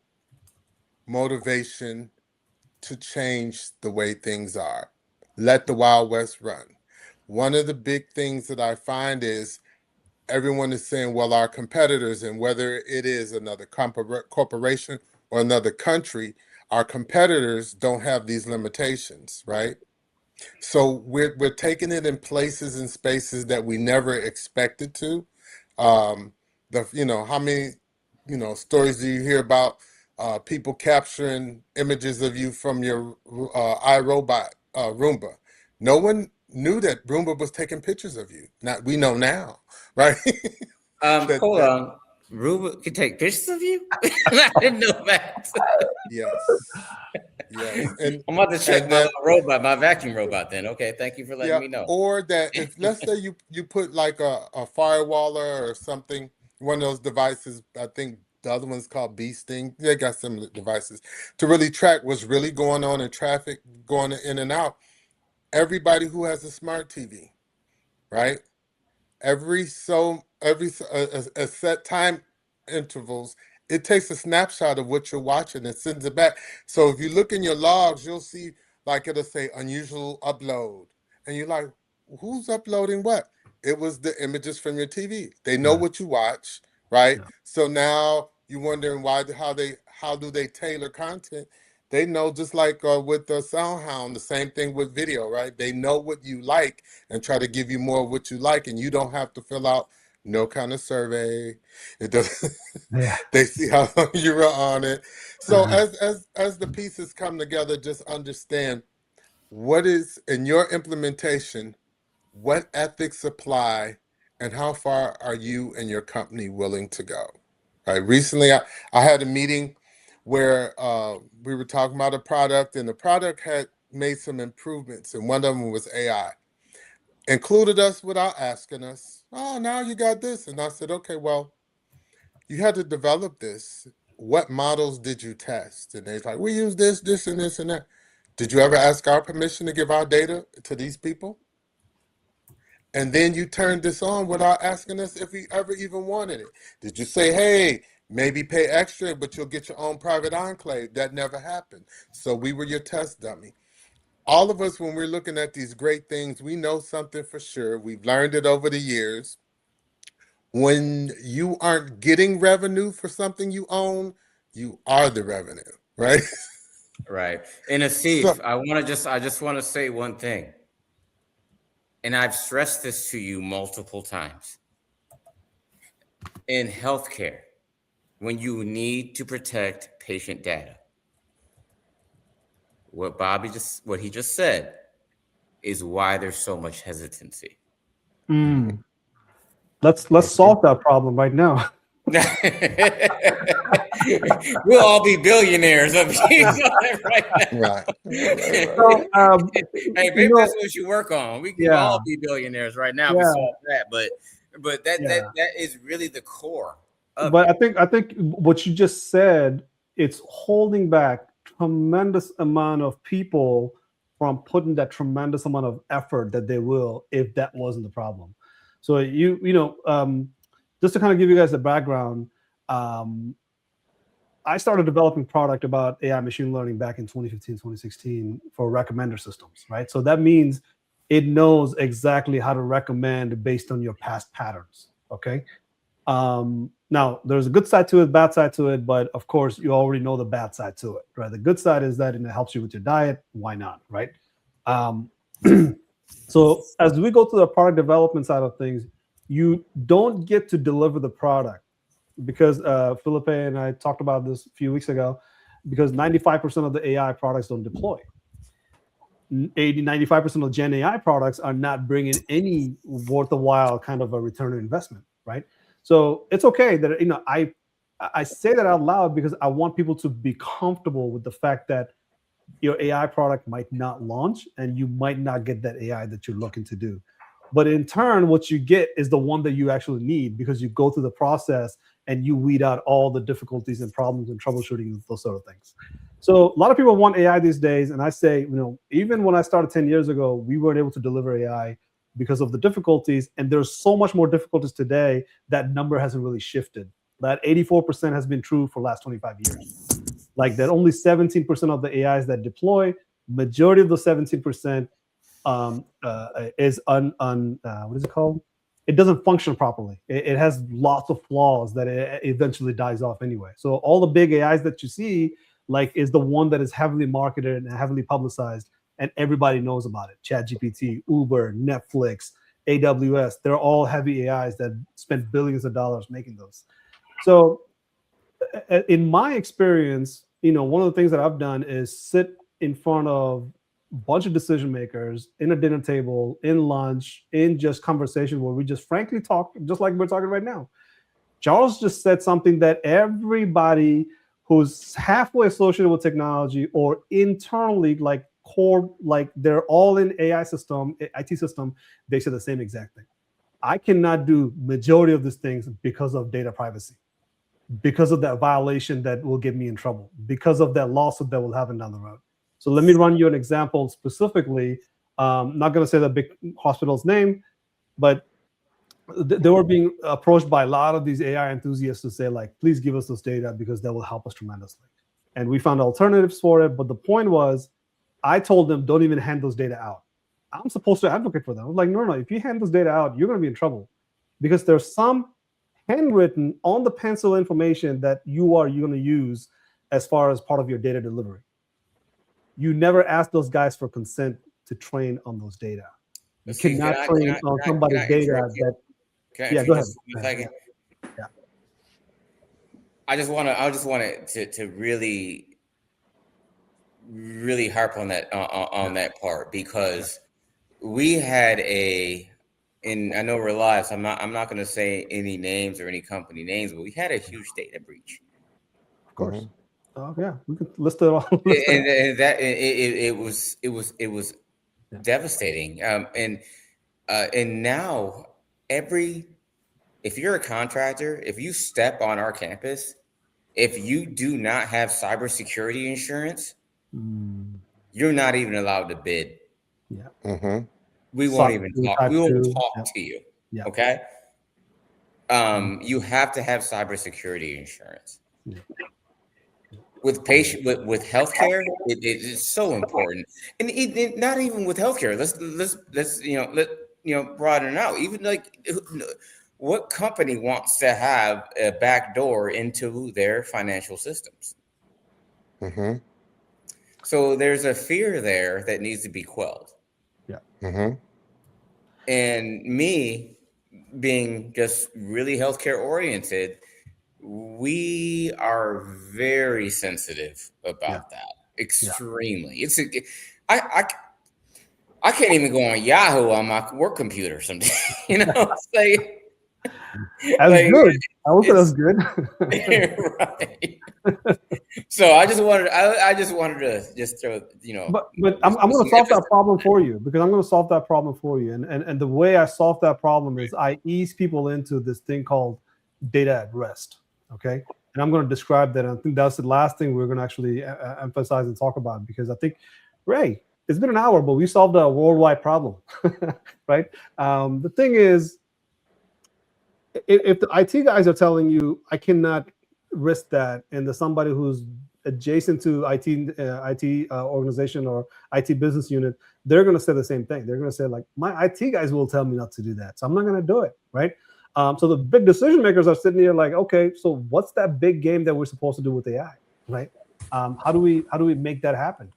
motivation to change the way things are. Let the Wild West run. One of the big things that I find is everyone is saying, well, our competitors, and whether it is another corporation or another country, our competitors don't have these limitations, right? So we're taking it in places and spaces that we never expected to. How many stories do you hear about people capturing images of you from your iRobot Roomba? No one knew that Roomba was taking pictures of you. We know now, right? Hold on. Roomba can take pictures of you? I didn't know that. Yes. And I'm about to check my vacuum robot then. Okay, thank you for letting me know. Or that if, let's say you put like a firewaller or something, one of those devices, I think the other one's called Bee Sting. They got similar devices to really track what's really going on in traffic, going in and out. Everybody who has a smart TV, right? Every set time intervals, it takes a snapshot of what you're watching and sends it back. So if you look in your logs, you'll see like it'll say unusual upload, and you're like, who's uploading what? It was the images from your TV. They know what you watch, right? Yeah. So now you're wondering how do they tailor content? They know, just like with the SoundHound, the same thing with video, right? They know what you like and try to give you more of what you like, and you don't have to fill out no kind of survey. It doesn't. Yeah. They see how long you were on it. So as the pieces come together, just understand what is in your implementation, what ethics apply, and how far are you and your company willing to go. Right. Recently, I had a meeting where we were talking about a product, and the product had made some improvements, and one of them was AI. Included us without asking us, oh, now you got this. And I said, okay, well, you had to develop this. What models did you test? And they're like, we use this, this, and this, and that. Did you ever ask our permission to give our data to these people? And then you turned this on without asking us if we ever even wanted it. Did you say, hey, maybe pay extra, but you'll get your own private enclave? That never happened. So we were your test dummy. All of us, when we're looking at these great things, we know something for sure. We've learned it over the years. When you aren't getting revenue for something you own, you are the revenue, right? Right. And Asif, I just want to say one thing. and I've stressed this to you multiple times, in healthcare, when you need to protect patient data, what he just said is why there's so much hesitancy. Let's solve that problem right now. We'll all be billionaires right now. So, hey, maybe that's what you work on. We can all be billionaires right now if we solve that. But that is really the core. But I think what you just said, it's holding back tremendous amount of people from putting that tremendous amount of effort that they will if that wasn't the problem. So just to kind of give you guys the background, I started developing product about AI machine learning back in 2015, 2016 for recommender systems, right? So that means it knows exactly how to recommend based on your past patterns, okay? Now, there's a good side to it, bad side to it, but of course, you already know the bad side to it, right? The good side is that it helps you with your diet. Why not, right? So as we go to the product development side of things, you don't get to deliver the product because Felipe and I talked about this a few weeks ago, because 95% of the AI products don't deploy. 95% of Gen AI products are not bringing any worthwhile kind of a return on investment, right? So it's okay that, I say that out loud because I want people to be comfortable with the fact that your AI product might not launch and you might not get that AI that you're looking to do. But in turn, what you get is the one that you actually need because you go through the process and you weed out all the difficulties and problems and troubleshooting and those sort of things. So a lot of people want AI these days. And I say, even when I started 10 years ago, we weren't able to deliver AI because of the difficulties. And there's so much more difficulties today. That number hasn't really shifted. That 84% has been true for the last 25 years. Like that only 17% of the AIs that deploy, majority of the 17% is what is it called? It doesn't function properly. It has lots of flaws that it eventually dies off anyway. So all the big AIs that you see, is the one that is heavily marketed and heavily publicized, and everybody knows about it. ChatGPT, Uber, Netflix, AWS, they're all heavy AIs that spend billions of dollars making those. So in my experience, one of the things that I've done is sit in front of a bunch of decision makers in a dinner table, in lunch, in just conversation where we just frankly talk, just like we're talking right now. Charles just said something that everybody who's halfway associated with technology or internally, core, they're all in AI system, IT system, they say the same exact thing. I cannot do majority of these things because of data privacy, because of that violation that will get me in trouble, because of that lawsuit that will happen down the road. So let me run you an example specifically. Not going to say the big hospital's name, but they were being approached by a lot of these AI enthusiasts to say, please give us this data because that will help us tremendously. And we found alternatives for it. But the point was, I told them, don't even hand those data out. I'm supposed to advocate for them. I was like, no, if you hand this data out, you're going to be in trouble because there's some handwritten on the pencil information that you are going to use as far as part of your data delivery. You never ask those guys for consent to train on those data. You cannot train on somebody's data that. Yeah, go ahead. Yeah. I just want to really harp on that that part because we had and I know we're live, so I'm not going to say any names or any company names, but we had a huge data breach. Of course. Oh yeah, we could list it all. And that it was devastating. And now if you're a contractor, if you step on our campus, if you do not have cybersecurity insurance, you're not even allowed to bid. Yeah. Mm-hmm. We won't even talk. We won't talk to you. Yeah. Okay. You have to have cybersecurity insurance. Yeah. With healthcare, it is so important, and it, not even with healthcare. Let's broaden it out. Even what company wants to have a back door into their financial systems? Mm-hmm. So there's a fear there that needs to be quelled. Yeah. Mm-hmm. And me being just really healthcare oriented, we are very sensitive about that. Extremely. It's I can't even go on Yahoo on my work computer sometimes. It's like That's good. I would say that's good. Right. So I just wanted to just throw, But I'm going to solve that problem for you, because I'm going to solve that problem for you. And the way I solve that problem is I ease people into this thing called data at rest. Okay. And I'm going to describe that. And I think that's the last thing we're going to actually emphasize and talk about, because I think, Ray, it's been an hour, but we solved a worldwide problem, right? The thing is, if the IT guys are telling you, I cannot risk that, and there's somebody who's adjacent to IT organization or IT business unit, they're going to say the same thing. They're going to say, like, my IT guys will tell me not to do that, so I'm not going to do it, right? So the big decision makers are sitting here like, okay, so what's that big game that we're supposed to do with AI, right? How do we make that happen?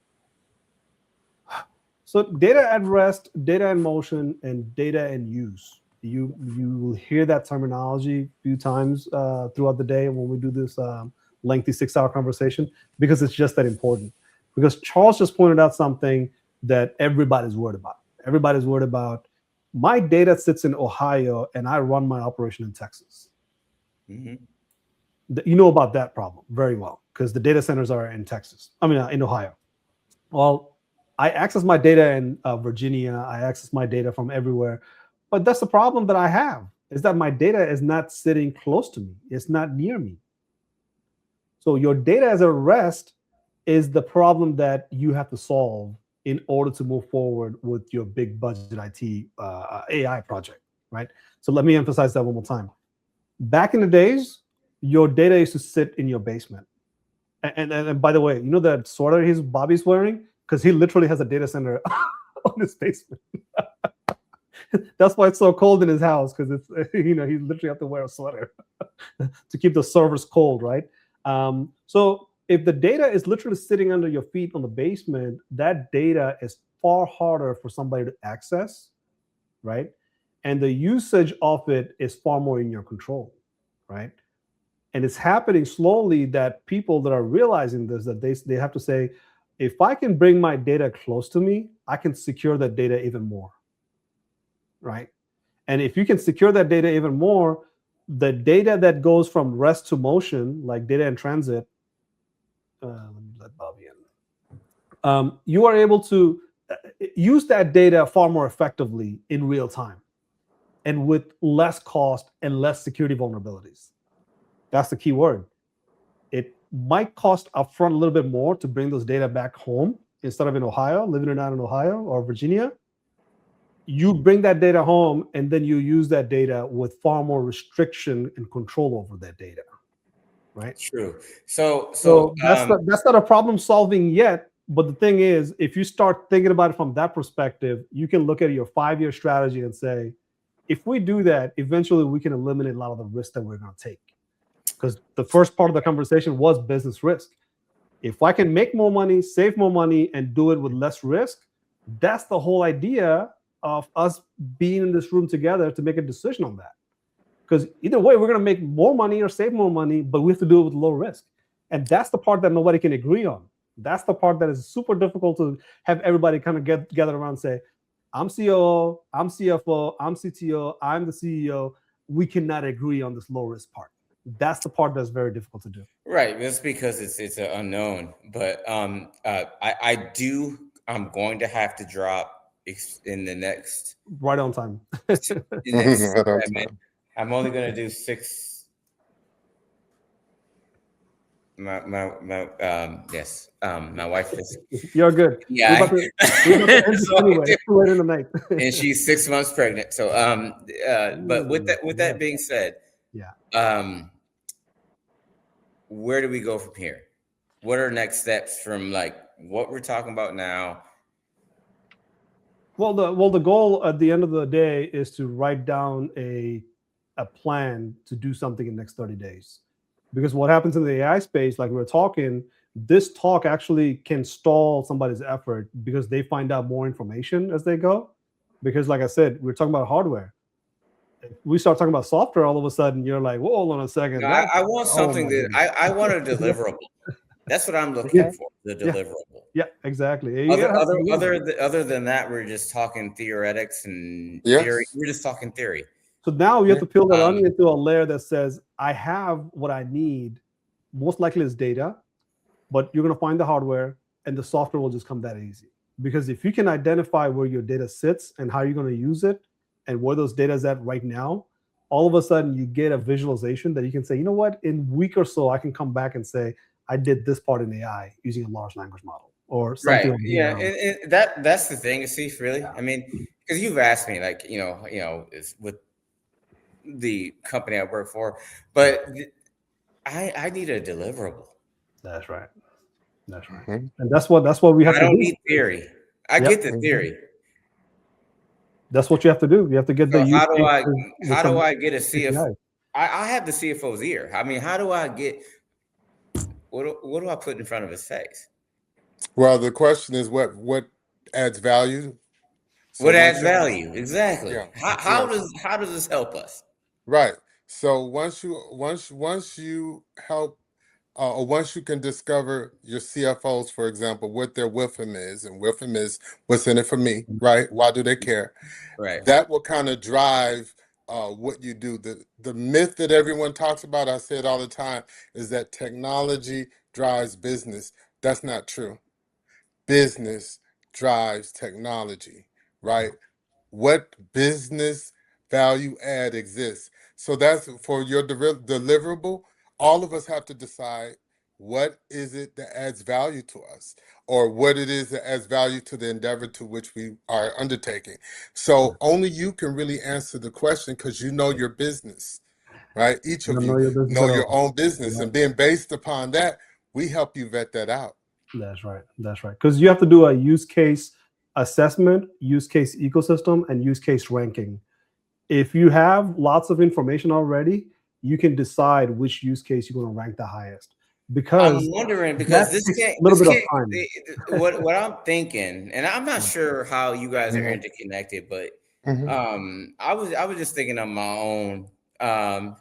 So data at rest, data in motion, and data in use. You will hear that terminology a few times throughout the day when we do this lengthy 6-hour conversation, because it's just that important. Because Charles just pointed out something that everybody's worried about. Everybody's worried about, my data sits in Ohio and I run my operation in Texas. Mm-hmm. You know about that problem very well, because the data centers are in Texas. In Ohio. Well, I access my data in Virginia. I access my data from everywhere. But that's the problem that I have, is that my data is not sitting close to me. It's not near me. So your data as a rest is the problem that you have to solve in order to move forward with your big budget IT AI project, right? So let me emphasize that one more time. Back in the days, your data used to sit in your basement. And by the way, you know that sweater Bobby's wearing? Because he literally has a data center on his basement. That's why it's so cold in his house, because it's he literally have to wear a sweater to keep the servers cold, right? So if the data is literally sitting under your feet on the basement, that data is far harder for somebody to access, right? And the usage of it is far more in your control, right? And it's happening slowly that people that are realizing this, that they have to say, if I can bring my data close to me, I can secure that data even more, right? And if you can secure that data even more, the data that goes from rest to motion, like data in transit, let me let Bobby in. You are able to use that data far more effectively in real time, and with less cost and less security vulnerabilities. That's the key word. It might cost upfront a little bit more to bring those data back home instead of in Ohio, living it out in Ohio or Virginia. You bring that data home, and then you use that data with far more restriction and control over that data, right? True. So that's not a problem solving yet. But the thing is, if you start thinking about it from that perspective, you can look at your 5-year strategy and say, if we do that, eventually we can eliminate a lot of the risk that we're going to take. Because the first part of the conversation was business risk. If I can make more money, save more money, and do it with less risk, that's the whole idea of us being in this room together to make a decision on that. Because either way, we're going to make more money or save more money, but we have to do it with low risk. And that's the part that nobody can agree on. That's the part that is super difficult to have everybody kind of get together around and say, I'm COO, I'm CFO, I'm CTO, I'm the CEO. We cannot agree on this low risk part. That's the part that's very difficult to do. Right. That's because it's an unknown. But I'm going to have to drop in the next. Right on time. I'm only going to do 6. My wife is. You're good. Yeah. We're about to end anyway. It's too late in the night. And she's 6 months pregnant. So but with that being said, where do we go from here? What are next steps from like what we're talking about now? Well, the goal at the end of the day is to write down a plan to do something in the next 30 days. Because what happens in the AI space, like we're talking, this talk actually can stall somebody's effort because they find out more information as they go. Because like I said, we're talking about hardware. If we start talking about software, all of a sudden you're like, whoa, hold on a second. No, I want something that I want a deliverable. That's what I'm looking for, the deliverable. Yeah, exactly. Other than that, we're just talking theoretics and theory. We're just talking theory. So now you have to peel that onion to a layer that says, I have what I need. Most likely is data, but you're going to find the hardware and the software will just come that easy. Because if you can identify where your data sits and how you're going to use it and where those data is at right now, all of a sudden you get a visualization that you can say, you know what, in a week or so, I can come back and say, I did this part in AI using a large language model or something. Right. Yeah. And that's the thing, Steve, really. I mean, because you've asked me, like, it's with the company I work for, but I need a deliverable. That's right. That's right. Mm-hmm. And that's what we have to do. I don't need theory. I get the theory. That's what you have to do. You have to get the how do I get a CFO? I have the CFO's ear. I mean, how do I get what do I put in front of his face? Well, the question is what adds value? So what adds value? Exactly. Yeah. How does this help us? Right. So once you help, or once you can discover your CFOs, for example, what their WIFM is, and WIFM is what's in it for me, right? Why do they care? Right. That will kind of drive what you do. The myth that everyone talks about, I say it all the time, is that technology drives business. That's not true. Business drives technology, right? What business value add exists? So that's for your deliverable. All of us have to decide what is it that adds value to us, or what it is that adds value to the endeavor to which we are undertaking. So only you can really answer the question, because you know your business, right? Each of you know your own business, and being based upon that, we help you vet that out. That's right. That's right. Because you have to do a use case assessment, use case ecosystem, and use case ranking. If you have lots of information already, you can decide which use case you're going to rank the highest. Because I'm wondering, because this can't, what I'm thinking, and I'm not sure how you guys are interconnected, but I was just thinking of my own. Like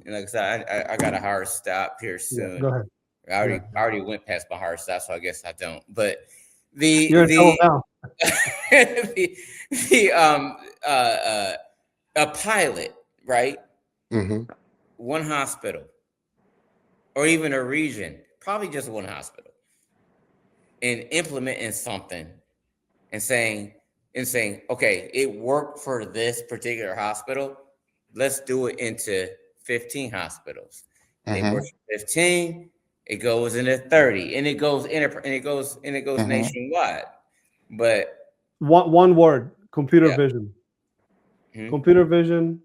I said, I got a hard stop here soon. Yeah, go ahead. I already went past my hard stop, so I guess I don't. But a pilot, right? Mm-hmm. One hospital, or even a region, probably just one hospital, and implementing something and saying, okay, it worked for this particular hospital. Let's do it into 15 hospitals. And it works for 15. It goes into 30, and it goes nationwide. But one word: computer vision. Computer vision.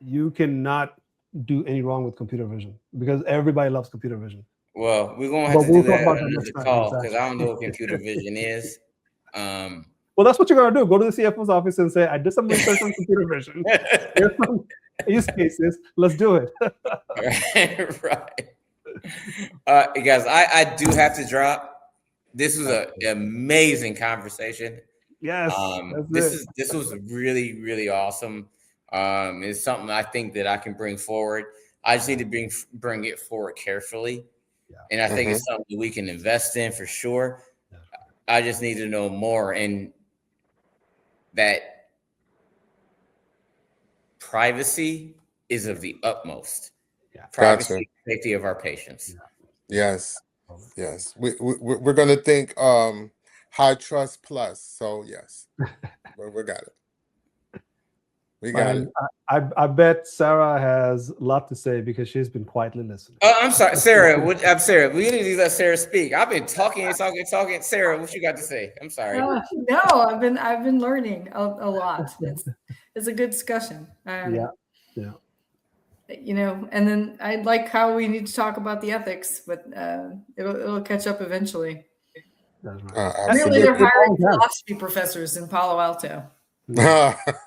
You cannot do any wrong with computer vision, because everybody loves computer vision. Well, we're gonna have to do that on the call, because I don't know what computer vision is. Well, that's what you're gonna do. Go to the CFO's office and say, "I did some research on computer vision. Here's some use cases. Let's do it." Right. Guys, I do have to drop. This was an amazing conversation. Yes. This was really, really awesome. It's something I think that I can bring forward. I just need to bring it forward carefully. And I think it's something we can invest in for sure. I just need to know more, and that privacy is of the utmost. Privacy, safety of our patients. Yes. We're going to think high trust plus. So yes, we got it. We got it. I bet Sarah has a lot to say, because she's been quietly listening. Oh, I'm sorry, Sarah. I'm Sarah. We need to let Sarah speak. I've been talking. Sarah, what you got to say? I'm sorry. No, I've been learning a lot. It's a good discussion. Yeah. And then I like how we need to talk about the ethics, but it'll catch up eventually. Really, they're hiring philosophy professors in Palo Alto. The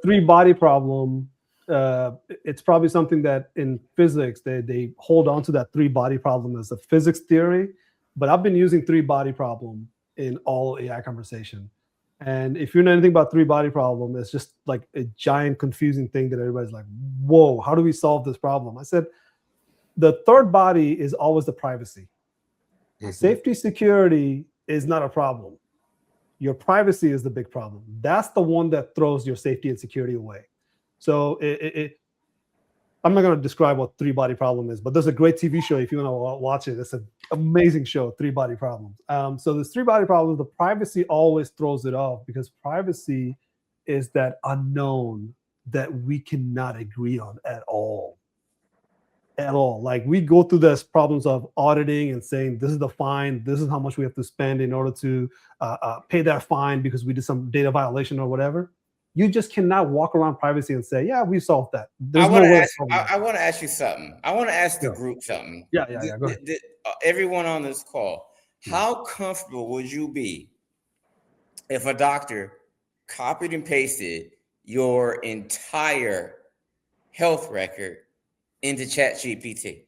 three-body problem, it's probably something that in physics they hold on to, that three-body problem as a physics theory. But I've been using three-body problem in all AI conversation. And if you know anything about three-body problem, it's just like a giant confusing thing that everybody's like, whoa, how do we solve this problem? I said, the third body is always the privacy. Safety, security is not a problem. Your privacy is the big problem. That's the one that throws your safety and security away. So I'm not going to describe what three-body problem is, but there's a great TV show if you want to watch it. It's an amazing show, Three-Body Problems. So this three-body problem, the privacy always throws it off, because privacy is that unknown that we cannot agree on at all. At all. Like, we go through this problems of auditing and saying, this is the fine, this is how much we have to spend in order to pay that fine because we did some data violation or whatever. You just cannot walk around privacy and say, yeah, we solved that. I want to ask you something. I want to ask the group something. Yeah. Go ahead. Everyone on this call, how comfortable would you be if a doctor copied and pasted your entire health record into ChatGPT?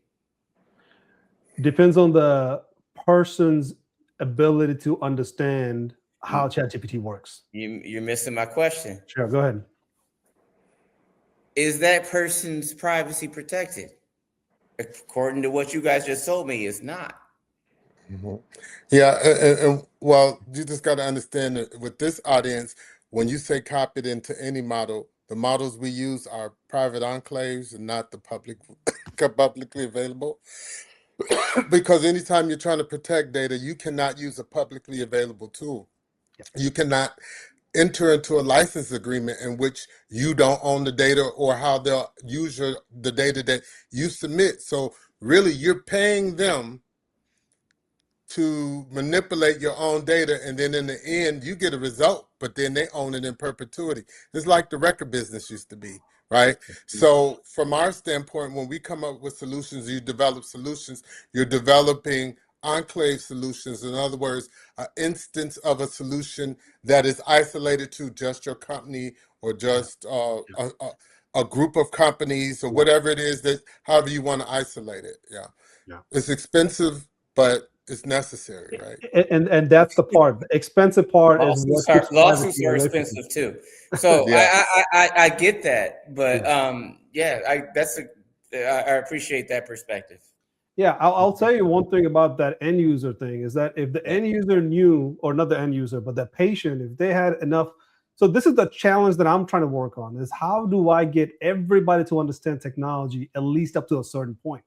Depends on the person's ability to understand how ChatGPT works. You're missing my question. Sure, go ahead. Is that person's privacy protected? According to what you guys just told me, it's not. Yeah, and well, you just got to understand that with this audience, when you say copied into any model, the models we use are private enclaves and not the publicly available. Because anytime you're trying to protect data, you cannot use a publicly available tool. You cannot enter into a license agreement in which you don't own the data or how they'll use the data that you submit. So really, you're paying them to manipulate your own data, and then in the end you get a result, but then they own it in perpetuity. It's like the record business used to be, right? So from our standpoint, when we come up with solutions, you develop solutions, you're developing enclave solutions. In other words, an instance of a solution that is isolated to just your company or just a group of companies or whatever it is, that however you want to isolate it. Yeah. It's expensive, but it's necessary, right? And that's the part. The expensive part is lawsuits are expensive too. So I get that, but I appreciate that perspective. Yeah, I'll tell you one thing about that end user thing is that if the end user knew, or not the end user, but the patient, if they had enough. So this is the challenge that I'm trying to work on, is how do I get everybody to understand technology at least up to a certain point?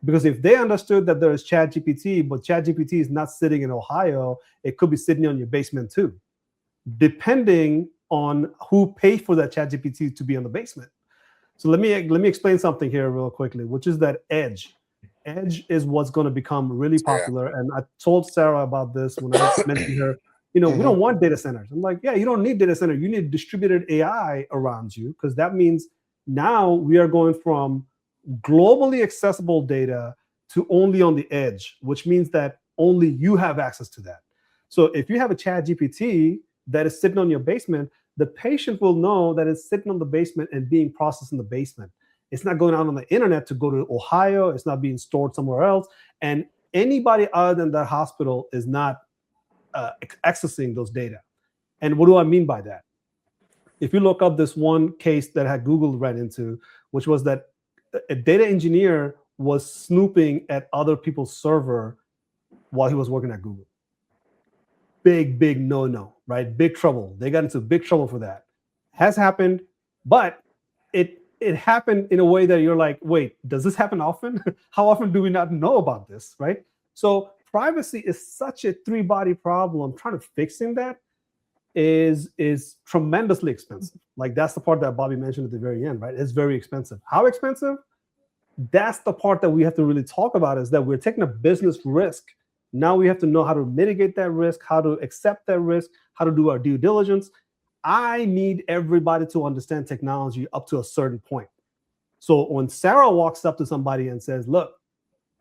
Because if they understood that there is ChatGPT, but ChatGPT is not sitting in Ohio, it could be sitting on your basement too, depending on who paid for that ChatGPT to be on the basement. So let me explain something here real quickly, which is that edge. Edge is what's going to become really popular. And I told Sarah about this when I mentioned her, we don't want data centers. I'm like, yeah, you don't need data center. You need distributed AI around you, because that means now we are going from globally accessible data to only on the edge, which means that only you have access to that. So if you have a ChatGPT that is sitting on your basement, the patient will know that it's sitting on the basement and being processed in the basement. It's not going out on the internet to go to Ohio. It's not being stored somewhere else. And anybody other than that hospital is not accessing those data. And what do I mean by that? If you look up this one case that had Google ran into, which was that a data engineer was snooping at other people's server while he was working at Google. Big no, right? Big trouble. They got into big trouble for that. Has happened, but it happened in a way that you're like, wait, does this happen often? How often do we not know about this, right? So privacy is such a three-body problem. Trying to fixing that is tremendously expensive. Like, that's the part that Bobby mentioned at the very end, right? It's very expensive. How expensive? That's the part that we have to really talk about, is that we're taking a business risk. Now we have to know how to mitigate that risk, how to accept that risk, how to do our due diligence. I need everybody to understand technology up to a certain point. So when Sarah walks up to somebody and says, look,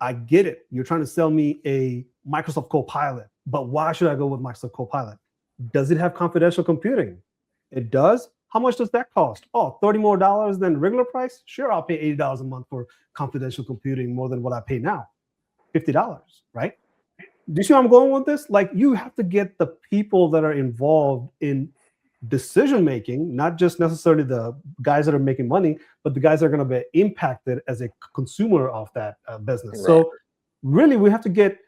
I get it. You're trying to sell me a Microsoft Copilot, but why should I go with Microsoft Copilot? Does it have confidential computing? It does. How much does that cost? Oh, $30 more than regular price? Sure, I'll pay $80 a month for confidential computing, more than what I pay now. $50, right? do you see where I'm going with this? Like, you have to get the people that are involved in decision making, not just necessarily the guys that are making money, but the guys that are going to be impacted as a consumer of that business. Right. So really, we have to get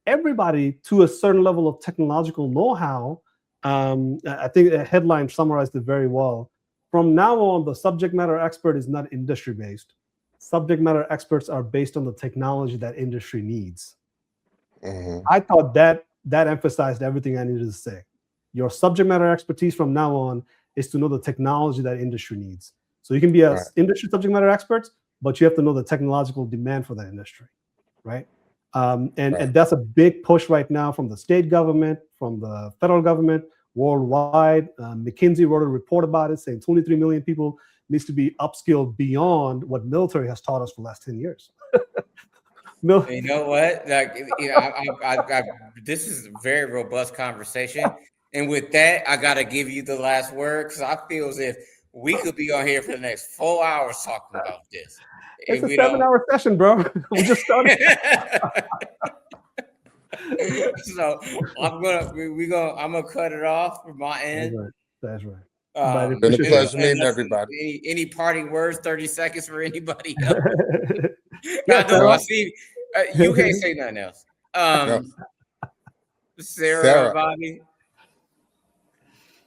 everybody to a certain level of technological know-how. I think a headline summarized it very well. From now on, the subject matter expert is not industry based. Subject matter experts are based on the technology that industry needs. I thought that emphasized everything I needed to say. Your subject matter expertise from now on is to know the technology that industry needs. So you can be an industry subject matter expert, but you have to know the technological demand for that industry, right? And that's a big push right now from the state government, from the federal government, worldwide. McKinsey wrote a report about it saying 23 million people needs to be upskilled beyond what military has taught us for the last 10 years. You know what? Like, this is a very robust conversation. And with that, I got to give you the last word, because I feel as if we could be on here for the next 4 hours talking about this. It's a 7-hour session, bro. We just started. So I'm gonna cut it off from my end. That's right. Been a pleasure meeting everybody. Any parting words? 30 seconds for anybody else? No, see, you can't say nothing else. Sarah, Bobby.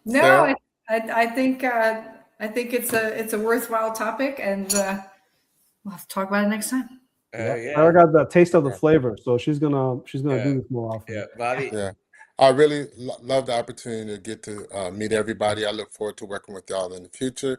No, I think it's a worthwhile topic, and we'll have to talk about it next time. I got the taste of the flavor, so she's gonna do this more often. Yeah, Bobby. Yeah, I really love the opportunity to get to meet everybody. I look forward to working with y'all in the future.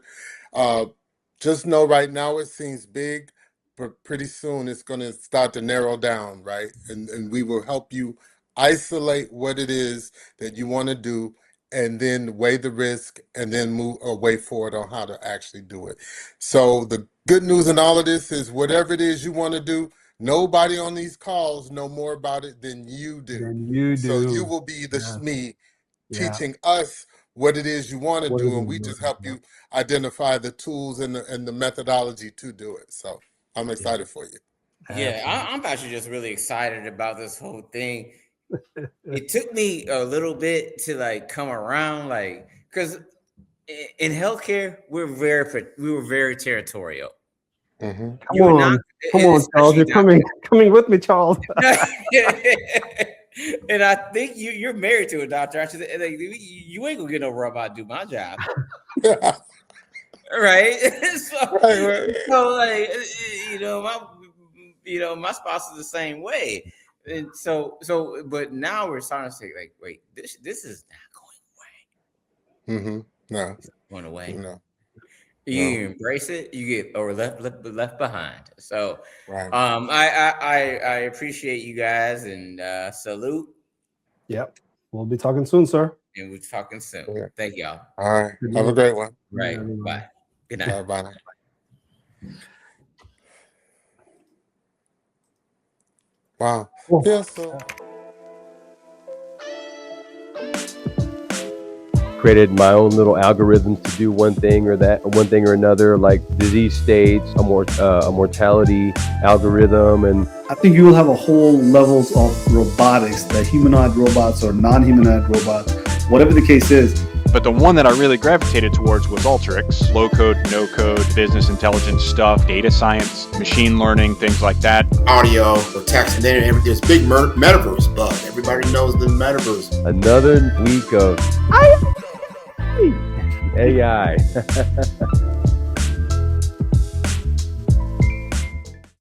Just know right now it seems big, but pretty soon it's going to start to narrow down, right? And we will help you isolate what it is that you want to do, and then weigh the risk, and then move a way forward on how to actually do it. So the good news in all of this is, whatever it is you want to do, nobody on these calls know more about it than you do. So you will be the SME teaching us what it is you want to do, and we just help you identify the tools and the methodology to do it. So I'm excited for you. Yeah, I'm actually just really excited about this whole thing. It took me a little bit to like come around, like, because in healthcare we were very territorial. Come on, Charles. You're coming with me, Charles. And I think you're married to a doctor. Actually, like, you ain't gonna get no robot to do my job, right? So like, my spouse is the same way. And so, but now we're starting to say, like, wait, this is not going away. No, it's not going away. No. You embrace it, you get left behind. So, I appreciate you guys, and salute. Yep, we'll be talking soon, sir. And we're talking soon. Yeah. Thank y'all. All right, have a great one. Right, bye. Good night. Bye. Wow. Yeah, so created my own little algorithms to do one thing or another, like disease states, a mortality algorithm, and I think you will have a whole levels of robotics, the humanoid robots or non-humanoid robots, whatever the case is. But the one that I really gravitated towards was Alteryx. Low code, no code, business intelligence stuff, data science, machine learning, things like that. Audio or text, and then there's big metaverse bug. Everybody knows the metaverse. Another week of AI.